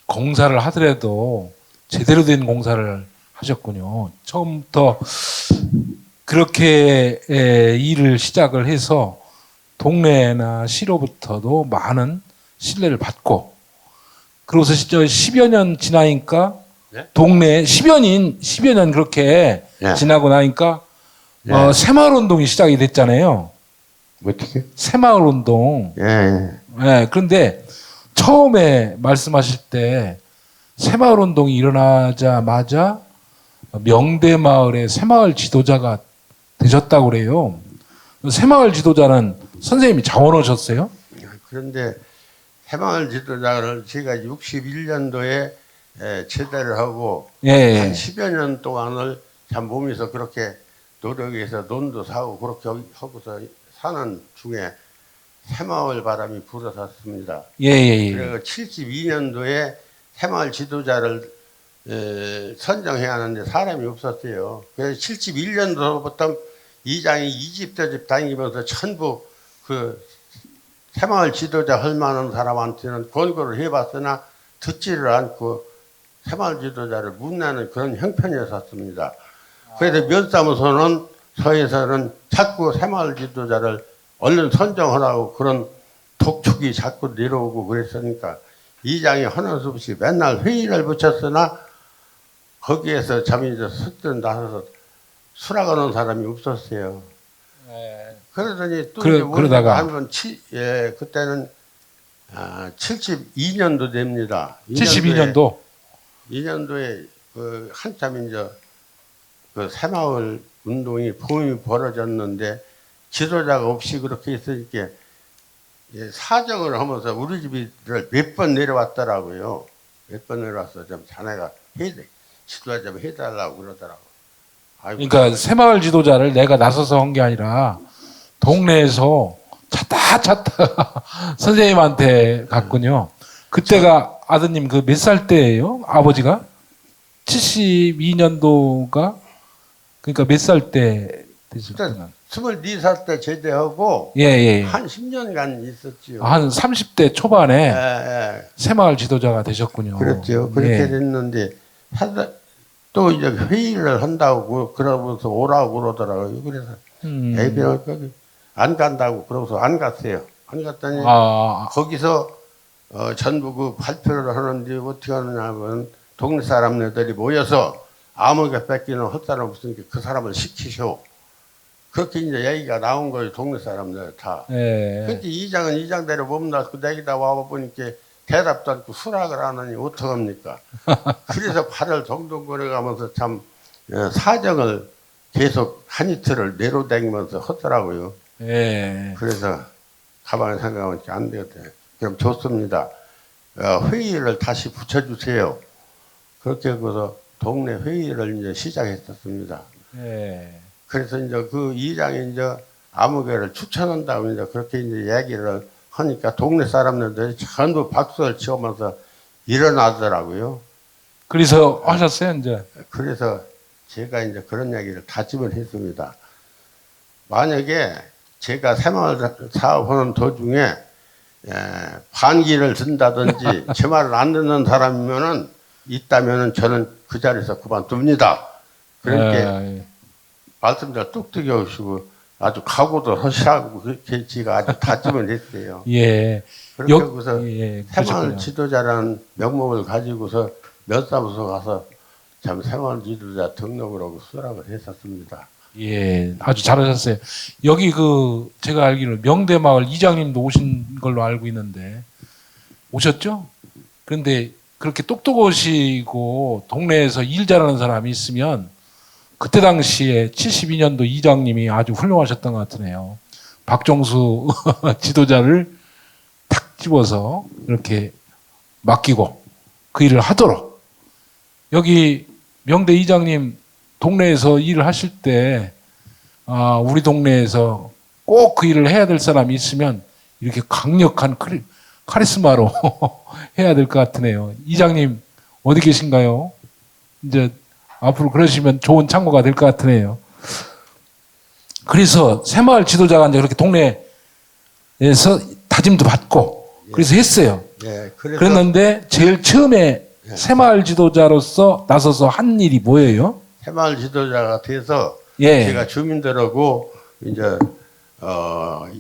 공사를 하더라도 제대로 된 공사를 하셨군요. 처음부터 그렇게 일을 시작을 해서 동네나 시로부터도 많은 신뢰를 받고 그러고서 진짜 10여 년 지나니까 네? 동네 10여 년 그렇게 네. 지나고 나니까 네. 새마을 운동이 시작이 됐잖아요. 어떻게? 새마을 운동. 예. 예, 그런데 처음에 말씀하실 때 새마을 운동이 일어나자마자 명대마을의 새마을 지도자가 되셨다고 그래요. 새마을 지도자는 선생님이 자원하셨어요? 그런데 새마을 지도자를 제가 61년도에 제대를 하고 예. 한 10여 년 동안을 참 몸에서 그렇게 노력해서 논도 사고 그렇게 하고서 사는 중에 새마을 바람이 불어섰습니다. 예. 그리고 72년도에 새마을 지도자를 선정해야 하는데 사람이 없었어요. 그래서 71년도부터 이장이 이집 저집 다니면서 전부 그 새마을 지도자 할 만한 사람한테는 권고를 해봤으나 듣지를 않고 새마을 지도자를 묻는 그런 형편이었습니다. 그래서 면사무소는 서에서는 자꾸 새마을 지도자를 얼른 선정하라고 그런 독촉이 자꾸 내려오고 그랬으니까 이장이 하는 수 없이 맨날 회의를 붙였으나 거기에서 잠이 스쳐 나서서 수락하는 사람이 없었어요. 그러더니 또 그러다가 한번 그때는 72년도 됩니다. 72년도 2년도에 그 한참 이제 그 새마을 운동이 붐이 벌어졌는데 지도자가 없이 그렇게 있으니까 사정을 하면서 우리 집을 몇 번 내려왔더라고요. 몇 번 내려와서 좀 자네가 지도자 좀 해달라고 그러더라고. 아이고, 그러니까 새마을 지도자를 내가 나서서 한 게 아니라 동네에서 찾다 선생님한테 갔군요. 그때가 아드님 그 몇 살 때예요? 아버지가 72년도가 그러니까 몇 살 때 되셨구나. 24살 때 제대하고 예. 한 10년간 있었지요. 한 30대 초반에 예. 새마을 지도자가 되셨군요. 그렇죠. 그렇게 예. 됐는데 또 이제 회의를 한다고 그러면서 오라고 그러더라고요. 그래서 애비는 거기 안 간다고 그러고서 안 갔어요. 안 갔더니 거기서 전부 그 발표를 하는데 어떻게 하느냐면 동네 사람들이 모여서 아무개 뺏기는 헛사람 없으니까 그 사람을 시키셔. 그렇게 이제 얘기가 나온 거예요. 동네 사람들 다. 예. 근데 이장은 이장대로 몸나 그 내기다 와보니까 대답도 않고 수락을 안 하니 어떡합니까? 그래서 발을 동동 거려가면서 참 사정을 계속 한 이틀을 내로다니면서 하더라고요. 예. 그래서 가만히 생각하니까 안 되겠다. 그럼 좋습니다. 회의를 다시 붙여주세요. 그렇게 해서 동네 회의를 이제 시작했었습니다. 예. 그래서 이제 그 이장이 이제 아무개를 추천한다고 이제 그렇게 이제 얘기를 하니까 동네 사람들이 전부 박수를 치면서 일어나더라고요. 그래서 하셨어요, 이제? 그래서 제가 이제 그런 얘기를 다짐을 했습니다. 만약에 제가 새마을 사업하는 도중에 반기를 든다든지 제 말을 안 듣는 사람이면은 있다면은 저는 그 자리에서 그만둡니다. 그러니까 예. 말씀들 뚝뚝이 오시고 아주 각오도 하시라고 그렇게 제가 아주 다짐을 했어요. 예. 그렇게 하고서 예, 새마을 그러셨군요. 지도자라는 명목을 가지고서 몇 사무소 가서 참 새마을 지도자 등록을 하고 수락을 했었습니다. 예, 아주 잘하셨어요. 여기 그 제가 알기로 명대마을 이장님도 오신 걸로 알고 있는데 오셨죠? 그런데 그렇게 똑똑하시고 동네에서 일 잘하는 사람이 있으면 그때 당시에 72년도 이장님이 아주 훌륭하셨던 것 같으네요. 박종수 지도자를 탁 집어서 이렇게 맡기고 그 일을 하도록. 여기 명대 이장님 동네에서 일을 하실 때 우리 동네에서 꼭 그 일을 해야 될 사람이 있으면 이렇게 강력한 카리스마로 해야 될 것 같으네요. 이장님 어디 계신가요? 이제 앞으로 그러시면 좋은 참고가 될 것 같으네요. 그래서 새마을 지도자가 이제 그렇게 동네에서 다짐도 받고 그래서 했어요. 예, 그래서 그랬는데 제일 처음에 새마을 지도자로서 나서서 한 일이 뭐예요? 새마을 지도자가 돼서 예. 제가 주민들하고 이제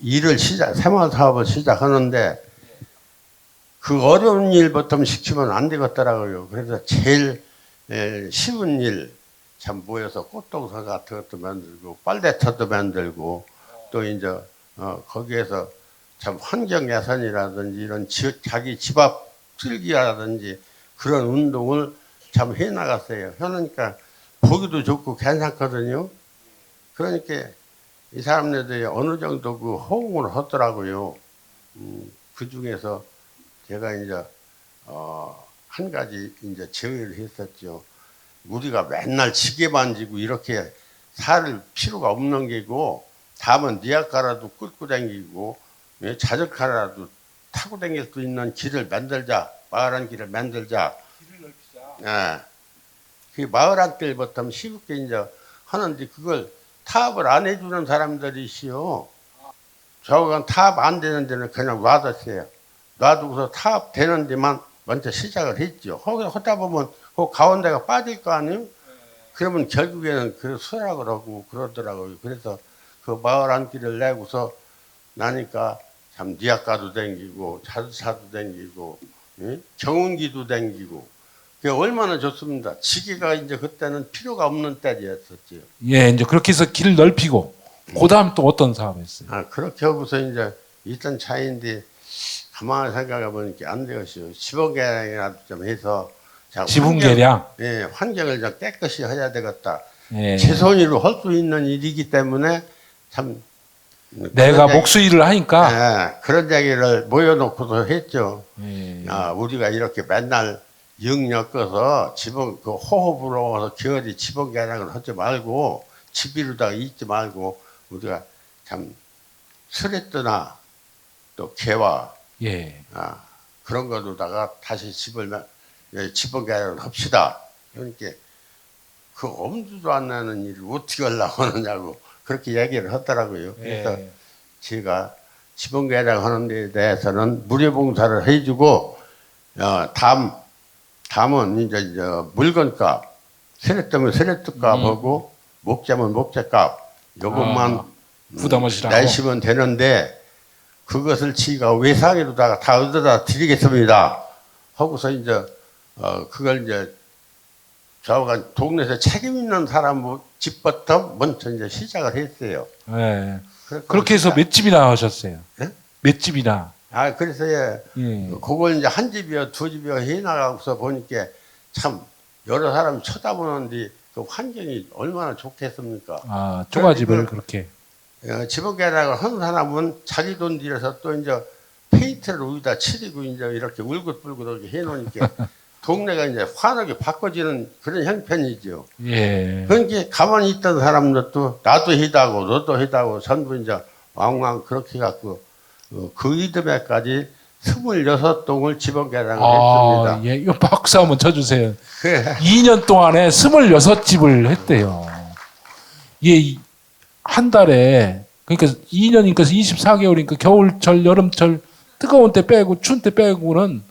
일을 새마을 사업을 시작하는데 그 어려운 일부터 시키면 안 되겠더라고요. 그래서 제일 쉬운 일 참 모여서 꽃동산 같은 것도 만들고 빨대터도 만들고 또 이제 거기에서 참 환경 개선이라든지 이런 자기 집 앞 쓸기라든지 그런 운동을 참 해나갔어요. 그러니까 보기도 좋고 괜찮거든요. 그러니까 이 사람들이 어느 정도 그 호응을 하더라고요. 그 중에서 제가 이제 한 가지 이제 제의를 했었죠. 우리가 맨날 지게만 지고 이렇게 살 필요가 없는 게고 다음은 니아까라도 끌고 다니고 자전거라도 타고 다닐 수 있는 길을 만들자. 마을 한 길을 만들자. 길을 넓히자. 예. 그 마을 한 길부터 쉽게 이제 하는데 그걸 타업을 안 해주는 사람들이시요. 저건 타업 안 되는 데는 그냥 놔뒀어요. 놔두고서 타업 되는 데만 먼저 시작을 했죠. 거기서 하다 보면 그 가운데가 빠질 거 아니에요? 그러면 결국에는 그 수락을 하고 그러더라고요. 그래서 그 마을 한 길을 내고서 나니까 참 니아까도 댕기고 자두차도 댕기고 경운기도 댕기고 그게 얼마나 좋습니다. 지게가 이제 그때는 필요가 없는 때였었죠. 예, 이제 그렇게 해서 길을 넓히고 그다음 또 어떤 사업을 했어요? 그렇게 하고서 이제 있던 차인데 가만히 생각해 보니까 안 되겠어요. 10억 개라도 좀 해서 자, 지붕 개량. 예, 환경을 좀 깨끗이 해야 되겠다. 예. 제 손으로 할 수 있는 일이기 때문에 참 내가 그런 목수일을 하니까. 예, 그런 얘기를 모여놓고도 했죠. 예. 우리가 이렇게 맨날 영 엮어서 지붕 그 호흡으로 기어이 지붕 개량을 하지 말고 집이루다가 있지 말고 우리가 참 스레트나 또 개와 예. 그런 거로다가 다시 지붕 개량을 합시다. 그러니까 그 엄두도 안 나는 일을 어떻게 하려고 하느냐고 그렇게 얘기를 하더라고요. 그래서 예. 제가 지붕 개량 하는 데 대해서는 무료봉사를 해주고 담은 이제 물건값 세렛되면 세렛값하고 목재면 목재값 요것만 부담하시라고. 내시면 되는데 그것을 지가 외상으로다가 다 얻어다 드리겠습니다 하고서 이제 그걸 이제 저가 동네에서 책임 있는 사람 집부터 먼저 이제 시작을 했어요. 예. 그렇게 해서 몇 집이나 하셨어요? 예? 몇 집이나? 그래서 예. 그걸 이제 한 집이요, 두 집이요 해나가고서 보니까 참 여러 사람이 쳐다보는데 그 환경이 얼마나 좋겠습니까? 쪼가집을 그렇게. 지붕 개량을 한 사람은 자기 돈 들여서 또 이제 페인트를 위에다 칠이고 이제 이렇게 울긋불긋하게 해놓으니까 동네가 이제 환하게 바꿔지는 그런 형편이죠. 예. 그러니까 가만히 있던 사람들도 나도 해다고 너도 해다고 전부 이제 왕왕 그렇게 갖고 그 이듬해까지 26동을 지붕 개량을 했습니다. 예. 이거 박수 한번 쳐주세요. 그래. 2년 동안에 26집을 했대요. 예, 한 달에, 그러니까 2년이니까 24개월이니까 겨울철, 여름철, 뜨거운 때 빼고, 추운 때 빼고는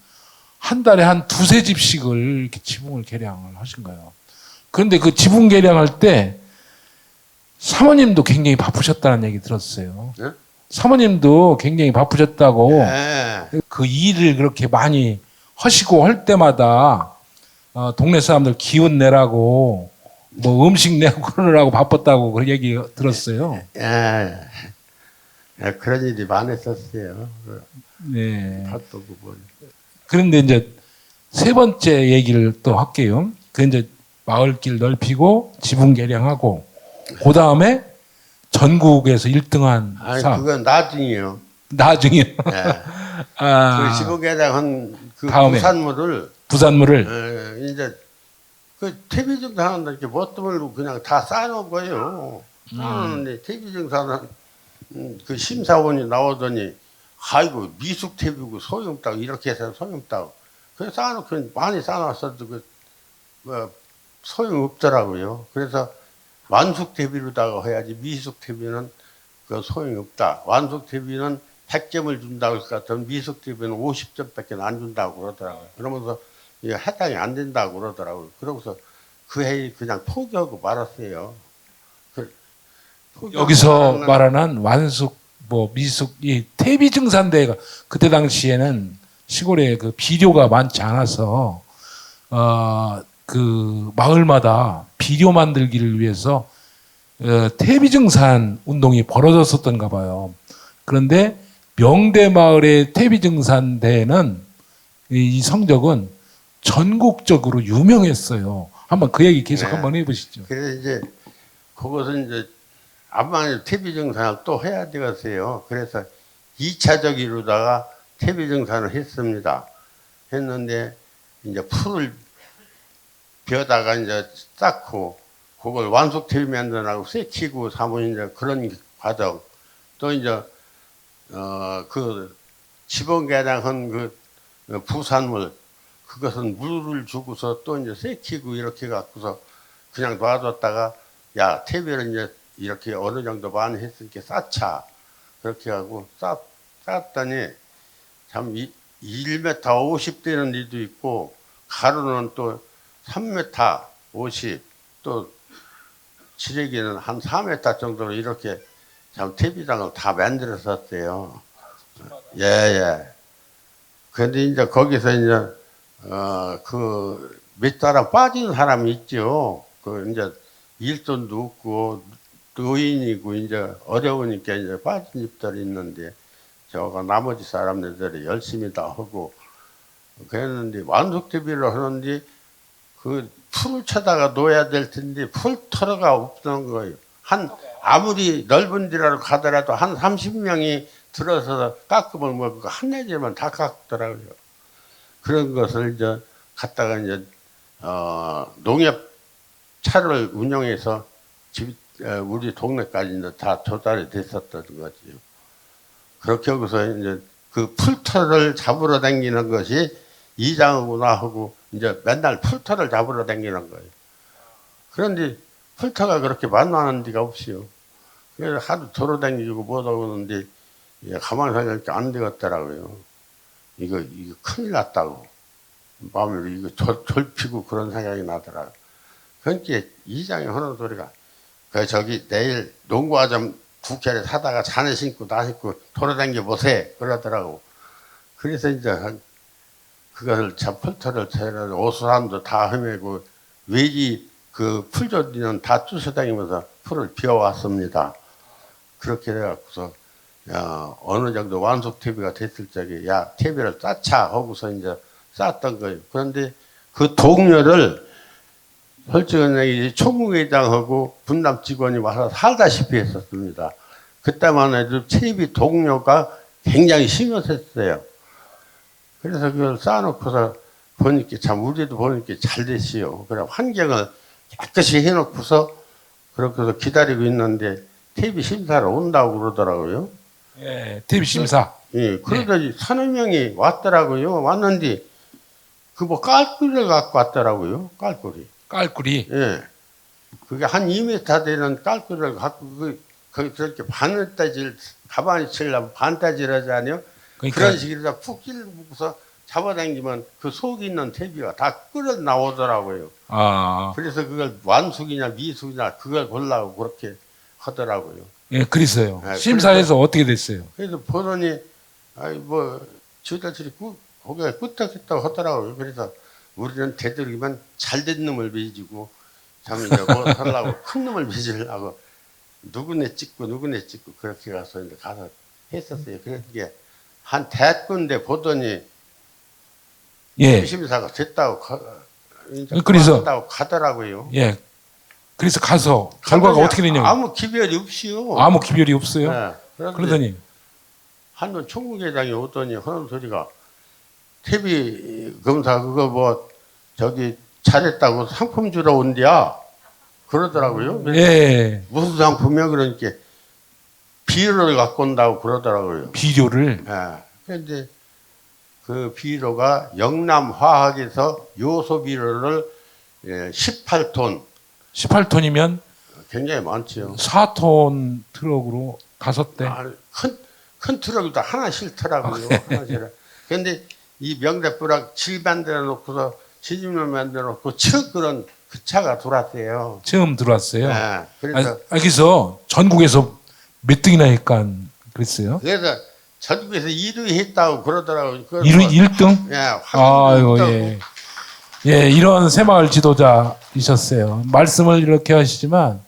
한 달에 한 두세 집씩을 이렇게 지붕을 개량을 하신 거예요. 그런데 그 지붕 개량할 때 사모님도 굉장히 바쁘셨다는 얘기 들었어요. 네? 사모님도 굉장히 바쁘셨다고 네. 그 일을 그렇게 많이 하시고 할 때마다 동네 사람들 기운 내라고 뭐 음식 내고 그러느라고 바빴다고 그런 얘기 들었어요. 그런 일이 많았었어요. 네. 핫도그 뭐. 그런데 이제 세 번째 얘기를 또 할게요. 그 이제 마을길 넓히고 지붕 개량하고 그 다음에 전국에서 1등한 사업. 그건 나중이요. 나중에 네. 그 지붕 개량한 그 다음에. 부산물을 이제 그 TV증사는 이렇게 뭣도 그냥 다 쌓아놓은 거예요. 쌓아놓는데 TV증사는 그 심사원이 나오더니 아이고 미숙 TV고 소용없다고 이렇게 해서 소용없다고. 그래서 쌓아놓고 많이 쌓아놨어도 소용없더라고요. 그래서 완숙 TV로다가 해야지 미숙 TV는 그 소용없다. 완숙 TV는 100점을 준다고 할 것 같으면 미숙 TV는 50점밖에 안 준다고 그러더라고요. 그러면서 이게 해당이 안 된다고 그러더라고요. 그러고서 그 해에 그냥 포기하고 말았어요. 여기서 말하는 완숙, 뭐 미숙, 이 퇴비 증산대가 그때 당시에는 시골에 그 비료가 많지 않아서 그 마을마다 비료 만들기를 위해서 퇴비 증산 운동이 벌어졌었던가 봐요. 그런데 명대 마을의 퇴비 증산대는 이 성적은 전국적으로 유명했어요. 한번 그 얘기 계속 네. 한번 해보시죠. 그래서 이제 그것은 이제 암만 퇴비증산을 또 해야 되겠어요. 그래서 2차적으로다가 퇴비증산을 했습니다. 했는데 이제 풀을 벼다가 이제 쌓고 그걸 완숙 퇴비 만들라고 쇠키고 사면 이제 그런 과정 또 이제 그 지붕 개량한 그 부산물 그것은 물을 주고서 또 이제 쇠키고 이렇게 갖고서 그냥 놔뒀다가 야 퇴비를 이제 이렇게 어느 정도 많이 했으니까 쌓자 그렇게 하고 쌓았더니 참 1m 50 되는 일도 있고 가로는 또 3m 50 또 지레기는 한 4m 정도로 이렇게 참 퇴비장을 다 만들었었어요. 예. 그런데 이제 거기서 이제 그 몇 사람 빠진 사람이 있죠. 그 이제 일손도 없고 노인이고 이제 어려우니까 이제 빠진 집들이 있는데 저가 나머지 사람들이 열심히 다 하고 그랬는데 완숙 TV를 하는데 그 풀을 쳐다가 놓아야 될 텐데 풀터가 없는 거예요. 아무리 넓은 데라도 가더라도 한 30명이 들어서 깎으면 뭐 그거 한네개만 다 깎더라고요. 그런 것을 이제 갖다가 이제 농협 차를 운영해서 우리 동네까지 이제 다 조달이 됐었던 거지요. 그렇게 하고서 이제 그 풀터를 잡으러 다니는 것이 이장하고 나하고 이제 맨날 풀터를 잡으러 다니는 거예요. 그런데 풀터가 그렇게 만만한 데가 없어요. 그래서 하도 돌아다니고 뭐하고 그러는데 가만히 생각하니까 안 되겠더라고요. 이거 큰일 났다고. 마음에 이거 졸피고 그런 생각이 나더라고요. 그러니까 이장이 하는 소리가 저기 내일 농구화 좀 2켤레 사다가 자네 신고 나 신고 돌아다녀 보세요. 그러더라고. 그래서 이제 그것을 참 풀터를 채려고 오수산도 다 헤매고 외지 그 풀조리는 다 쫓아다니면서 풀을 비워왔습니다. 그렇게 돼갖고서 어느 정도 완숙 퇴비가 됐을 적에 야 퇴비를 쌓자 하고서 이제 쌓았던 거예요. 그런데 그 동료를 솔직히 총무회장하고 분담 직원이 와서 살다시피 했었습니다. 그때만 해도 퇴비 동료가 굉장히 심했었어요. 그래서 그걸 쌓아놓고서 보니까 참 우리도 보니까 잘 됐어요. 그래 환경을 깨끗이 해놓고서 그렇게 해서 기다리고 있는데 퇴비 심사를 온다고 그러더라고요. 예, TV 심사. 예, 그러더니 서너 명이 왔더라고요. 왔는데 그 뭐 깔꾸리를 갖고 왔더라고요. 깔꾸리. 깔꾸리. 예. 그게 한 2m 되는 깔꾸리를 갖고 그렇게 반따질 가만히 치려면 반따질 하잖아요. 그러니까 그런 식으로 푹 찔러서 잡아당기면 그 속에 있는 퇴비가 다 끓어 나오더라고요. 아, 그래서 그걸 완숙이냐 미숙이냐 그걸 보려고 그렇게 하더라고요. 예, 그랬어요. 네, 심사에서 어떻게 됐어요? 그래서 보더니 아이 뭐 저희들이 고개가 끄떡끄떡 하더라고요. 그래서 우리는 되도록이면 잘된 놈을 빚고 참 이제 뭐 하려고 큰 놈을 빚으려고 누구네 찍고 그렇게 가서 이제 가서 했었어요. 그래서 이게 한 대군데 보더니 예, 심사가 됐다고 이제 그래서- 됐다고 가더라고요. 예. 그래서 가서 결과가 가더니 어떻게 되냐고. 아무 기별이 없이요. 아무 기별이 없어요. 네. 그런데 그러더니 한번 총무회장이 오더니 하는 소리가 TV 검사 그거 뭐 저기 잘했다고 상품 주러 온대야 그러더라고요. 그래서 예, 무슨 상품이야 그러니까 비료를 갖고 온다고 그러더라고요. 비료를 예. 그런데 그 비료가 영남화학에서 요소 비료를 18톤 18톤이면 굉장히 많지요. 4톤 트럭으로 5대. 큰 트럭도 하나 싫더라고요. 하나 싫어. 그런데 이 명대뿌락 질 만들어 놓고서 시집을 만들어 놓고 척 그런 그 차가 돌았어요. 처음 들어왔어요. 예. 그래서 그래서 전국에서 몇 등이나 했까 그랬어요? 전국에서 1위 했다고 그러더라고요. 1등? 예, 아이고, 예. 예, 이런 새마을 지도자이셨어요. 말씀을 이렇게 하시지만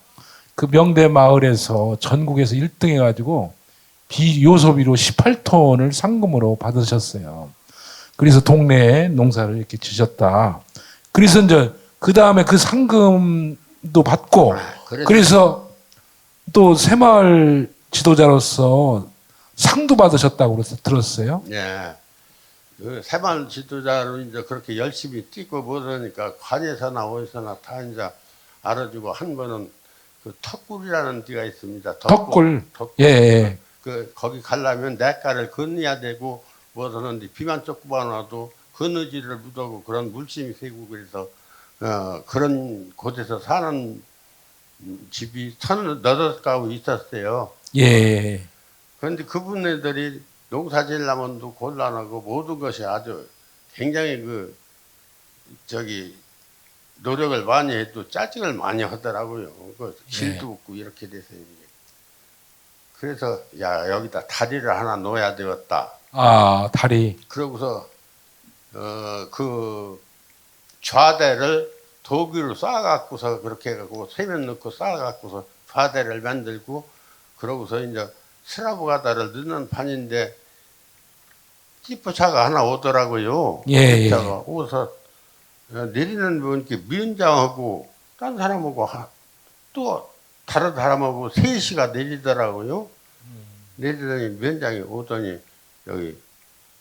그 명대 마을에서 전국에서 1등 해가지고 요소비로 18톤을 상금으로 받으셨어요. 그래서 동네에 농사를 이렇게 지셨다. 그래서 이제 그 다음에 그 상금도 받고 그래서 또 새마을 지도자로서 상도 받으셨다고 그래서 들었어요. 예. 그 새마을 지도자로 이제 그렇게 열심히 뛰고 그러니까 관에서나 어디서나 다 이제 알아주고 한 번은 그 턱굴이라는 데가 있습니다. 턱굴. 예, 예. 거기 가려면 냇가를 건너야 되고 뭐 하는데 비만 조금 와도 그늘지를 묻어고 그런 물심이 새고 그래서 그런 곳에서 사는 집이 18가구 있었어요. 예. 그런데 그분들이 농사지으려면도 곤란하고 모든 것이 아주 굉장히 노력을 많이 해도 짜증을 많이 하더라고요. 길도 없고 이렇게 돼서 그래서 야 여기다 다리를 하나 놓아야 되겠다. 아, 다리. 그러고서 그 좌대를 도구로 쌓아갖고서 그렇게 해갖고 세면 넣고 쌓아갖고서 좌대를 만들고 그러고서 이제 스라브 가다를 넣는 판인데 지프차가 하나 오더라고요. 예, 예. 지프차가 오서 내리는 분 이렇게 위원장하고 딴 사람하고 또 다른 사람하고 셋이가 내리더라고요. 내리더니 위원장이 오더니 여기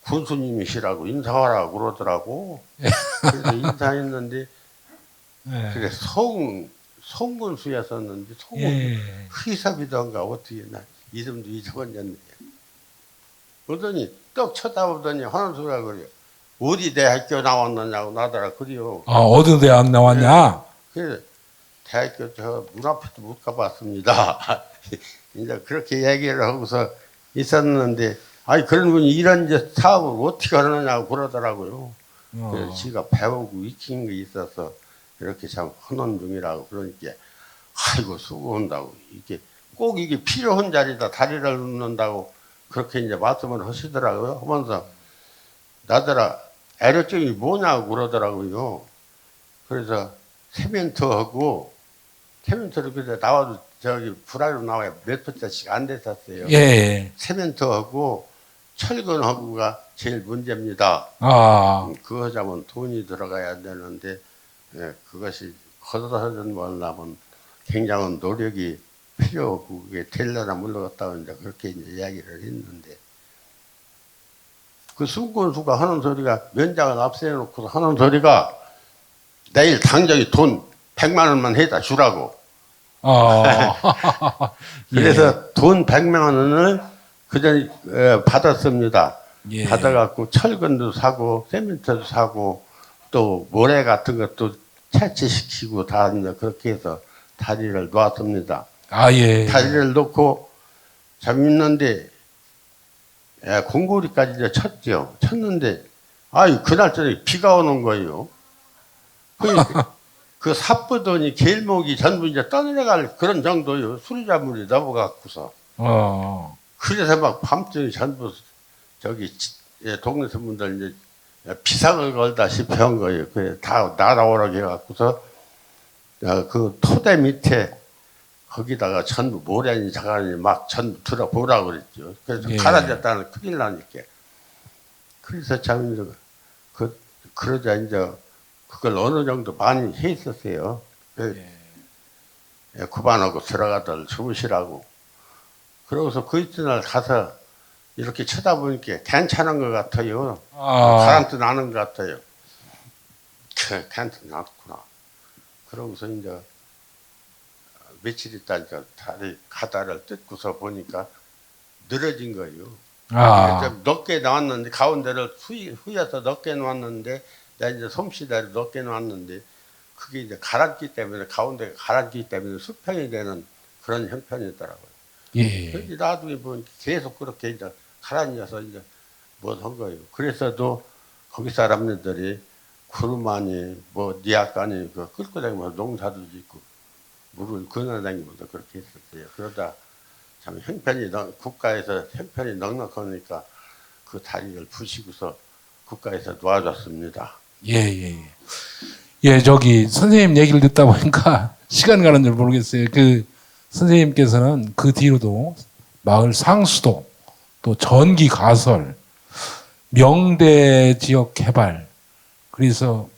군수님이시라고 인사하라고 그러더라고. 그래서 인사했는데 그래 송군수였었는데 희섭이던가 어떻게 나 이름도 잊어버렸네. 그러더니 떡 쳐다보더니 하는 소리가 그래요. 어디 대학교 나왔느냐고 나더라 그래요. 아, 어느 대학 나왔냐? 그래서 대학교 저 문 앞에도 못 가봤습니다. 이제 그렇게 얘기를 하고서 있었는데, 아니 그런 분이 이런 이제 사업을 어떻게 하느냐고 그러더라고요. 그래서 지가 배우고 익힌 게 있어서 이렇게 참 헌원 중이라고 그러니까 아이고 수고한다고 이게 꼭 이게 필요한 자리다 다리를 놓는다고 그렇게 이제 말씀을 하시더라고요. 하면서 나더라 애로증이 뭐냐고 그러더라고요. 그래서 세멘트를 그때 나와도 저기 불알로 나와야 몇 번째씩 안 됐었어요. 예. 세멘트하고 철근하고가 제일 문제입니다. 아, 그거 하자면 돈이 들어가야 되는데 그것이 거둬들이려면 굉장한 노력이 필요하고 그게 되려나 모르겠다고 이제 그렇게 이제 이야기를 했는데 그 순건수가 하는 소리가 면장을 앞세워놓고 하는 소리가 내일 당장에 돈 100만 원만 해다 주라고. 그래서 돈 100만 원을 그전에 받았습니다. 예. 받아갖고 철근도 사고 세멘트도 사고 또 모래 같은 것도 채취시키고 다 이제 그렇게 해서 다리를 놓았습니다. 아, 예. 다리를 놓고 재밌는데 공고리까지 이제 쳤죠. 쳤는데 아유 그날 저녁에 비가 오는 거예요. 그 삽부더니 길목이 전부 이제 떠내려갈 그런 정도요. 수리자물이 넘어갖고서. 그래서 막 밤중에 전부 저기 동네 분들 이제 비상을 걸다시피 한 거예요. 그래 다 날아오라고 해갖고서 그 토대 밑에 거기다가 전부 모래니 자갈이 막 전부 들어보라고 그랬죠. 그래서 예. 가라졌다는 큰일 나니까. 그래서 참 이제 그러자 이제 그걸 어느 정도 많이 해 있었어요. 구반하고 들어가들 주무시라고. 그러고서 그 이튿날 가서 이렇게 쳐다보니까 괜찮은 것 같아요. 바람도 나는 것 같아요. 괜찮았구나. 그러고서 이제 며칠 있다 이제 다리 가다를 뜯고서 보니까 늘어진 거예요. 좀 넓게 나왔는데 가운데를 후여서 넓게 놓았는데 내가 이제 솜씨대로 넓게 놓았는데 그게 이제 가라앉기 때문에 가운데가 가라앉기 때문에 수평이 되는 그런 형편이더라고요. 예. 그래서 나중에 보면 계속 그렇게 이제 가라앉아서 이제 뭐 한 거예요. 그래서도 거기 사람들이 구름하니 뭐 니아까니 그 끌고 다니면서 농사도 짓고 물을 건너다니면서 그렇게 했었어요. 그러다 참 국가에서 형편이 넉넉하니까 그 다리를 부시고서 국가에서 놓아줬습니다. 예, 저기 선생님 얘기를 듣다 보니까 시간 가는 줄 모르겠어요. 그 선생님께서는 그 뒤로도 마을 상수도 또 전기 가설, 명대 지역 개발, 그래서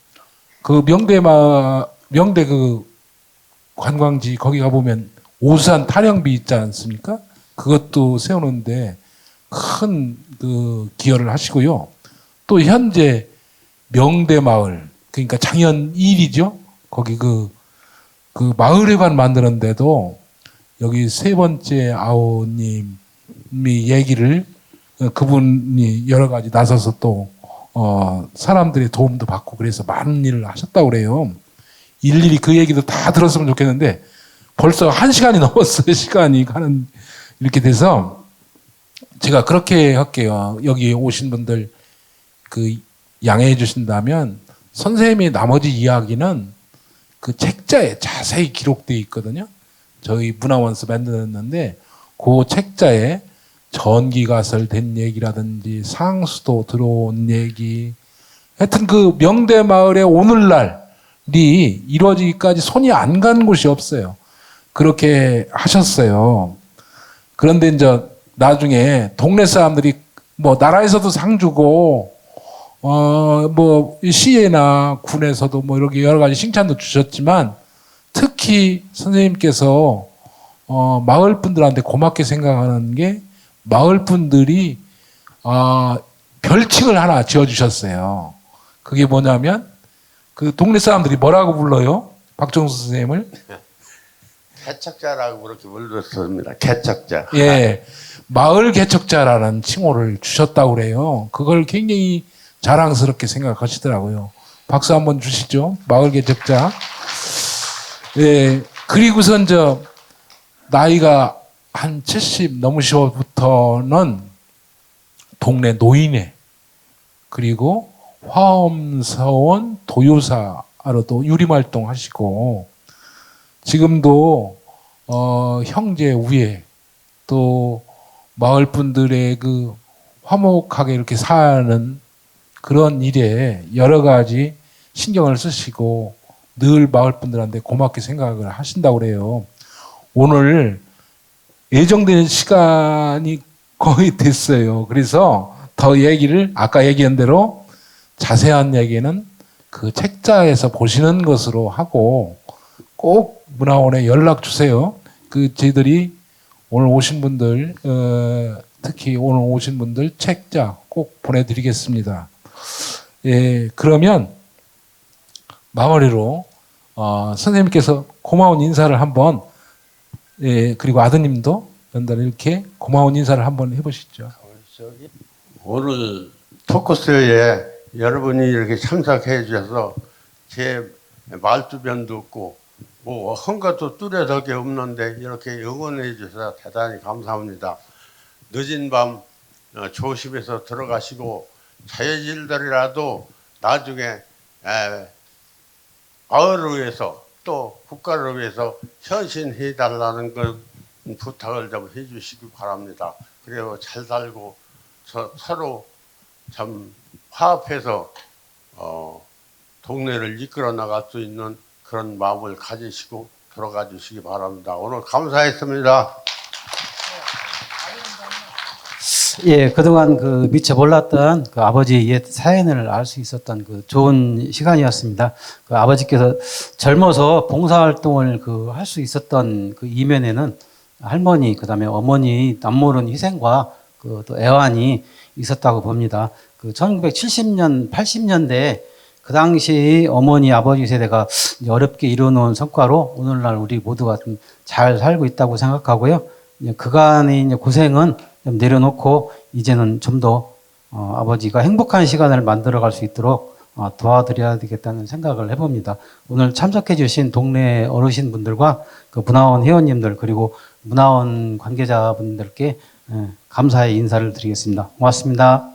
그 명대 그 관광지 거기 가보면 오산 탄영비 있지 않습니까? 그것도 세우는데 큰 그 기여를 하시고요. 또 현재 명대 마을, 그러니까 장현 1이죠. 거기 그 마을회관 만드는데도 여기 세 번째 아우님이 얘기를 그분이 여러 가지 나서서 또 사람들의 도움도 받고 그래서 많은 일을 하셨다고 그래요. 일일이 그 얘기도 다 들었으면 좋겠는데 벌써 1시간이 넘었어요. 시간이 가는 이렇게 돼서 제가 그렇게 할게요. 여기 오신 분들 그 양해해 주신다면 선생님의 나머지 이야기는 그 책자에 자세히 기록되어 있거든요. 저희 문화원서 만들었는데 그 책자에 전기가설 된 얘기라든지 상수도 들어온 얘기, 하여튼 그 명대마을의 오늘날이 이루어지기까지 손이 안 간 곳이 없어요. 그렇게 하셨어요. 그런데 이제 나중에 동네 사람들이 뭐 나라에서도 상 주고 뭐 시에나 군에서도 뭐 이렇게 여러 가지 칭찬도 주셨지만 특히 선생님께서 마을 분들한테 고맙게 생각하는 게 마을 분들이 별칭을 하나 지어주셨어요. 그게 뭐냐면 그 동네 사람들이 뭐라고 불러요? 박정수 선생님을? 개척자라고 그렇게 불렀습니다. 개척자. 예, 마을 개척자라는 칭호를 주셨다고 그래요. 그걸 굉장히 자랑스럽게 생각하시더라고요. 박수 한번 주시죠. 마을 개척자. 예, 그리고선 나이가 한 70 넘으시고부터는 동네 노인회 그리고 화엄사원 도요사로도 유림활동 하시고 지금도 형제 우애 또 마을 분들의 그 화목하게 이렇게 사는 그런 일에 여러 가지 신경을 쓰시고 늘 마을 분들한테 고맙게 생각을 하신다고 그래요. 오늘 예정된 시간이 거의 됐어요. 그래서 더 얘기를 아까 얘기한 대로 자세한 얘기는 그 책자에서 보시는 것으로 하고 꼭 문화원에 연락 주세요. 그 저희들이 오늘 오신 분들 특히 오늘 오신 분들 책자 꼭 보내드리겠습니다. 예, 그러면 마무리로 선생님께서 고마운 인사를 한번 예, 그리고 아드님도 연달아 이렇게 고마운 인사를 한번 해보시죠. 오늘 토크쇼에 여러분이 이렇게 참석해 주셔서 제 말주변도 없고 뭐 한 것도 뚜렷하게 없는데 이렇게 응원해 주셔서 대단히 감사합니다. 늦은 밤 조심해서 들어가시고 자연일들이라도 나중에 마을을 위해서 또 국가를 위해서 헌신해 달라는 걸 부탁을 좀 해주시기 바랍니다. 그리고 잘 살고 서로 참 화합해서 동네를 이끌어 나갈 수 있는 그런 마음을 가지시고 돌아가 주시기 바랍니다. 오늘 감사했습니다. 예, 그동안 그 미처 몰랐던 그 아버지의 옛 사연을 알 수 있었던 그 좋은 시간이었습니다. 그 아버지께서 젊어서 봉사활동을 그 할 수 있었던 그 이면에는 할머니, 그 다음에 어머니 남모른 희생과 그 또 애환이 있었다고 봅니다. 그 1970년, 80년대 그 당시 어머니, 아버지 세대가 이제 어렵게 이뤄놓은 성과로 오늘날 우리 모두가 좀 잘 살고 있다고 생각하고요. 그간의 이제 고생은 좀 내려놓고 이제는 좀 더 아버지가 행복한 시간을 만들어갈 수 있도록 도와드려야 되겠다는 생각을 해봅니다. 오늘 참석해주신 동네 어르신분들과 그 문화원 회원님들 그리고 문화원 관계자분들께 감사의 인사를 드리겠습니다. 고맙습니다.